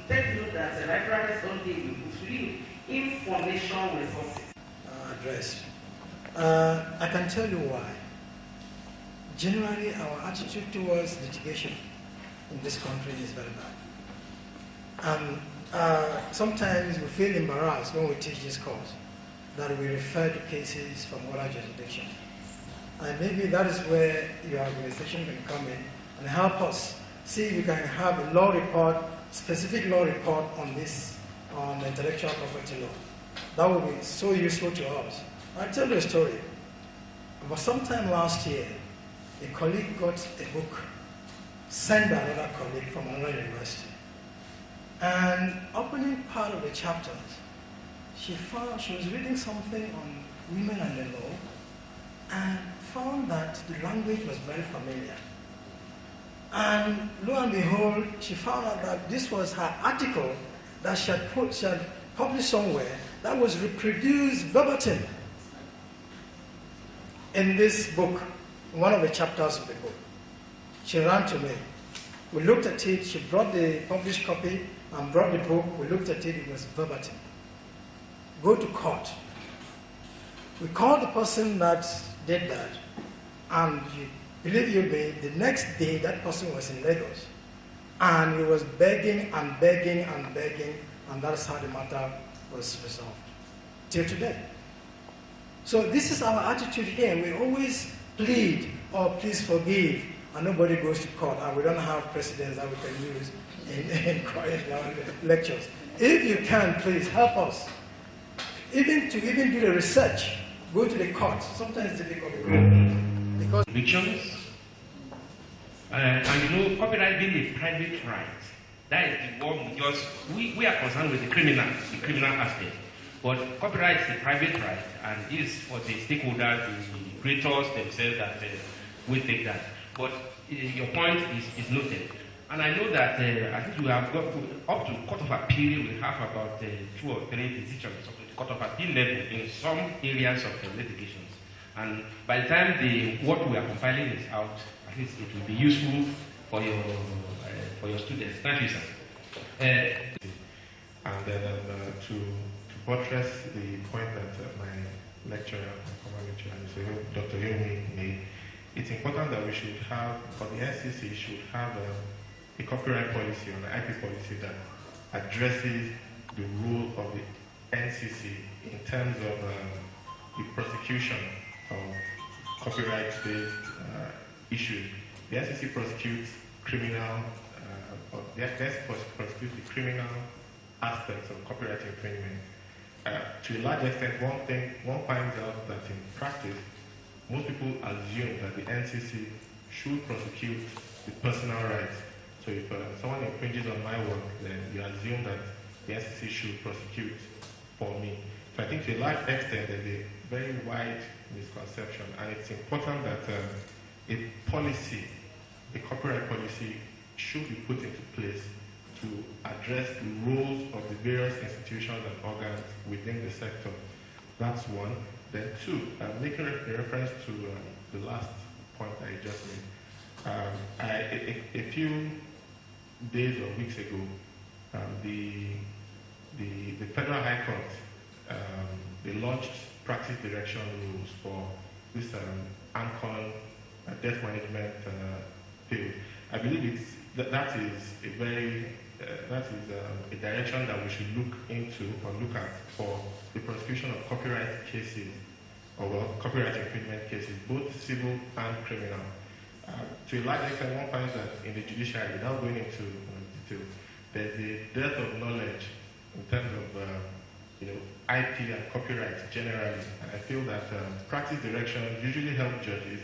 take note that the libraries don't deal with books, really information resources. Addressed. I can tell you why. Generally, our attitude towards litigation in this country is very bad. Sometimes we feel embarrassed when we teach this course that we refer to cases from other jurisdictions. And maybe that is where your organization can come in and help us see if we can have a law report, specific law report on this, on intellectual property law. That would be so useful to us. I'll tell you a story. About sometime last year, a colleague got a book sent by another colleague from another university. And opening part of the chapters, she was reading something on women and the law and found that the language was very familiar. And lo and behold, she found out that this was her article that she had published somewhere that was reproduced verbatim in this book, one of the chapters of the book. She ran to me. We looked at it, she brought the published copy and brought the book, we looked at it, it was verbatim. Go to court. We called the person that did that, and believe you me, the next day that person was in Lagos, and he was begging and begging and begging, and that's how the matter was resolved, till today. So this is our attitude here. We always plead, or please forgive, and nobody goes to court, and we don't have precedents that we can use in lectures. If you can, please help us. Even do the research, go to the court. Sometimes it's difficult because convictions, and copyright being a private right. That is the one we are concerned with the criminal aspect. But copyright is a private right, and it is for the stakeholders, the creators themselves that we take that. But your point is noted. And I know that I think we have got up to court of appeal, we have about 2 or 3 decisions of the court of appeal level in some areas of litigations. And by the time what we are compiling is out, I think it will be useful for your students. Thank you, sir. And then to buttress the point that my lecturer, my former lecturer, Dr. Yomi made, it's important that we should have, or the NCC should have a copyright policy or an IP policy that addresses the role of the NCC in terms of the prosecution of copyright-based issues. The NCC prosecutes criminal, prosecutes the criminal aspects of copyright infringement. To a large extent, one finds out that in practice, most people assume that the NCC should prosecute the personal rights. So if someone infringes on my work, then you assume that the NCC should prosecute for me. So I think to a large extent, there's a very wide misconception, and it's important that a policy, a copyright policy, should be put into place to address the roles of the various institutions and organs within the sector. That's one. Then two, making a reference to the last point that I just made. A few days or weeks ago, the Federal High Court, they launched practice direction rules for this AMCON debt management field. I believe that is a direction that we should look into or look at for the prosecution of copyright cases or copyright infringement cases, both civil and criminal. To a large extent, one finds that in the judiciary, without going into detail, there's a dearth of knowledge in terms of IP and copyright generally, and I feel that practice directions usually help judges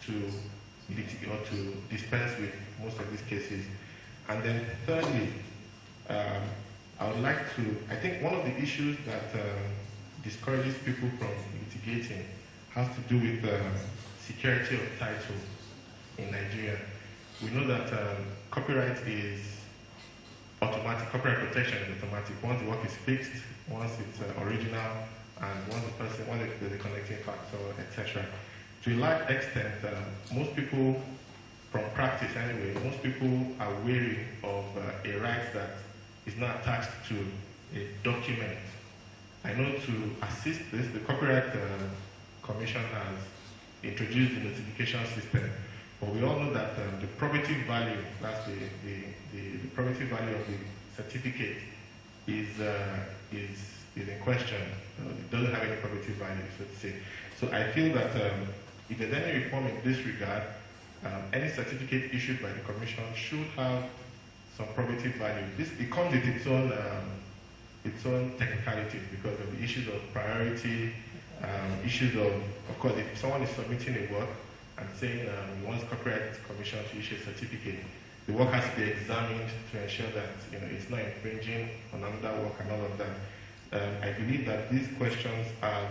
to dispense with most of these cases. And then thirdly, I think one of the issues that discourages people from litigating has to do with security of title in Nigeria. We know that copyright is automatic, copyright protection is automatic. Once the work is fixed, once it's original, and once the connecting factor, etc. To a large extent, most people, from practice anyway, most people are wary of a right that is not attached to a document. I know to assist this, the Copyright Commission has introduced the notification system, but we all know that the probative value, that's the probative value of the certificate is in question. It doesn't have any probative value, so to say. So I feel that if there's any reform in this regard, any certificate issued by the Commission should have some probative value. It comes with its own technicalities because of the issues of priority, issues of course, if someone is submitting a work and saying he wants Copyright Commission to issue a certificate, the work has to be examined to ensure that it's not infringing on another work and all of that. I believe that these questions are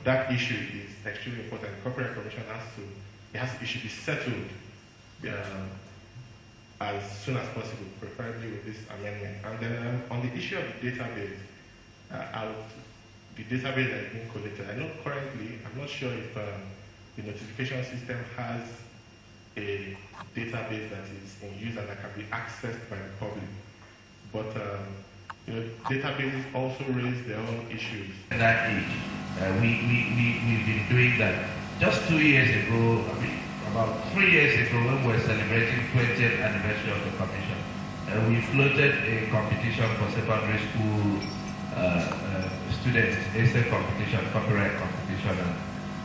that issue is extremely important. The Copyright Commission it should be settled as soon as possible, preferably with this amendment. And then on the issue of the database, the database that is being collected, I know currently, I'm not sure if the notification system has a database that is in use and that can be accessed by the public. But databases also raise their own issues. At that age, we've been doing that. Just 2 years ago, about 3 years ago, when we were celebrating 20th anniversary of the Commission, we floated a competition for secondary school students, essay competition, copyright competition,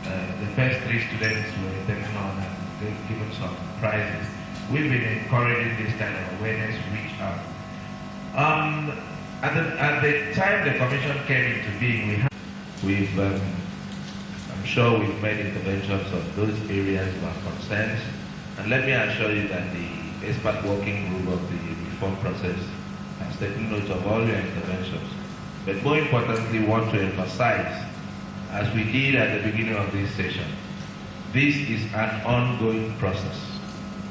and the first 3 students were taken on and they were given some prizes. We've been encouraging this kind of awareness reach out. At the time the Commission came into being, I'm sure we've made interventions on those areas of our concerns, and let me assure you that the expert working group of the reform process has taken note of all your interventions. But more importantly, want to emphasize, as we did at the beginning of this session, this is an ongoing process.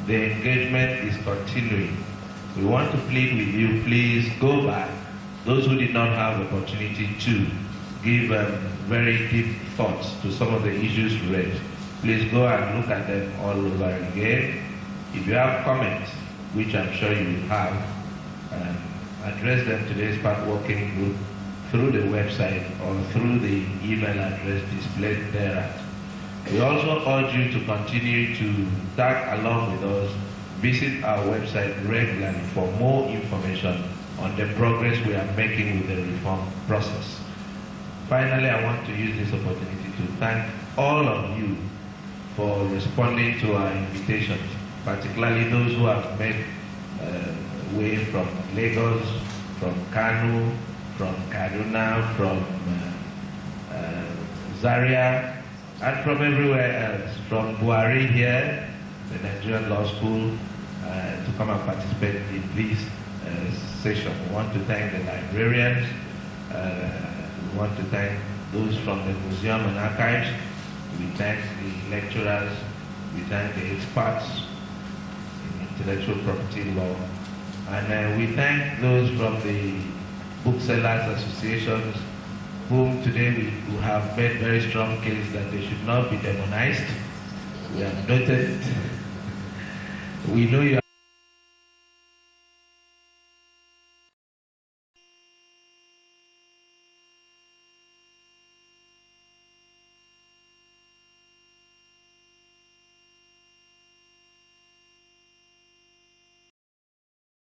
The engagement is continuing. We want to plead with you, please go back. Those who did not have the opportunity to give very deep thoughts to some of the issues raised, please go and look at them all over again. If you have comments, which I'm sure you will have, address them to the expert working group through the website or through the email address displayed thereat. We also urge you to continue to tag along with us, visit our website regularly for more information on the progress we are making with the reform process. Finally, I want to use this opportunity to thank all of you for responding to our invitations, particularly those who have made way from Lagos, from Kano, from Kaduna, from Zaria, and from everywhere else, from Buhari here, the Nigerian Law School, to come and participate in this session. We want to thank the librarians, we want to thank those from the museum and archives, we thank the lecturers, we thank the experts in intellectual property law, and we thank those from the booksellers associations, whom today we have made very strong case that they should not be demonized. We have noted. We know you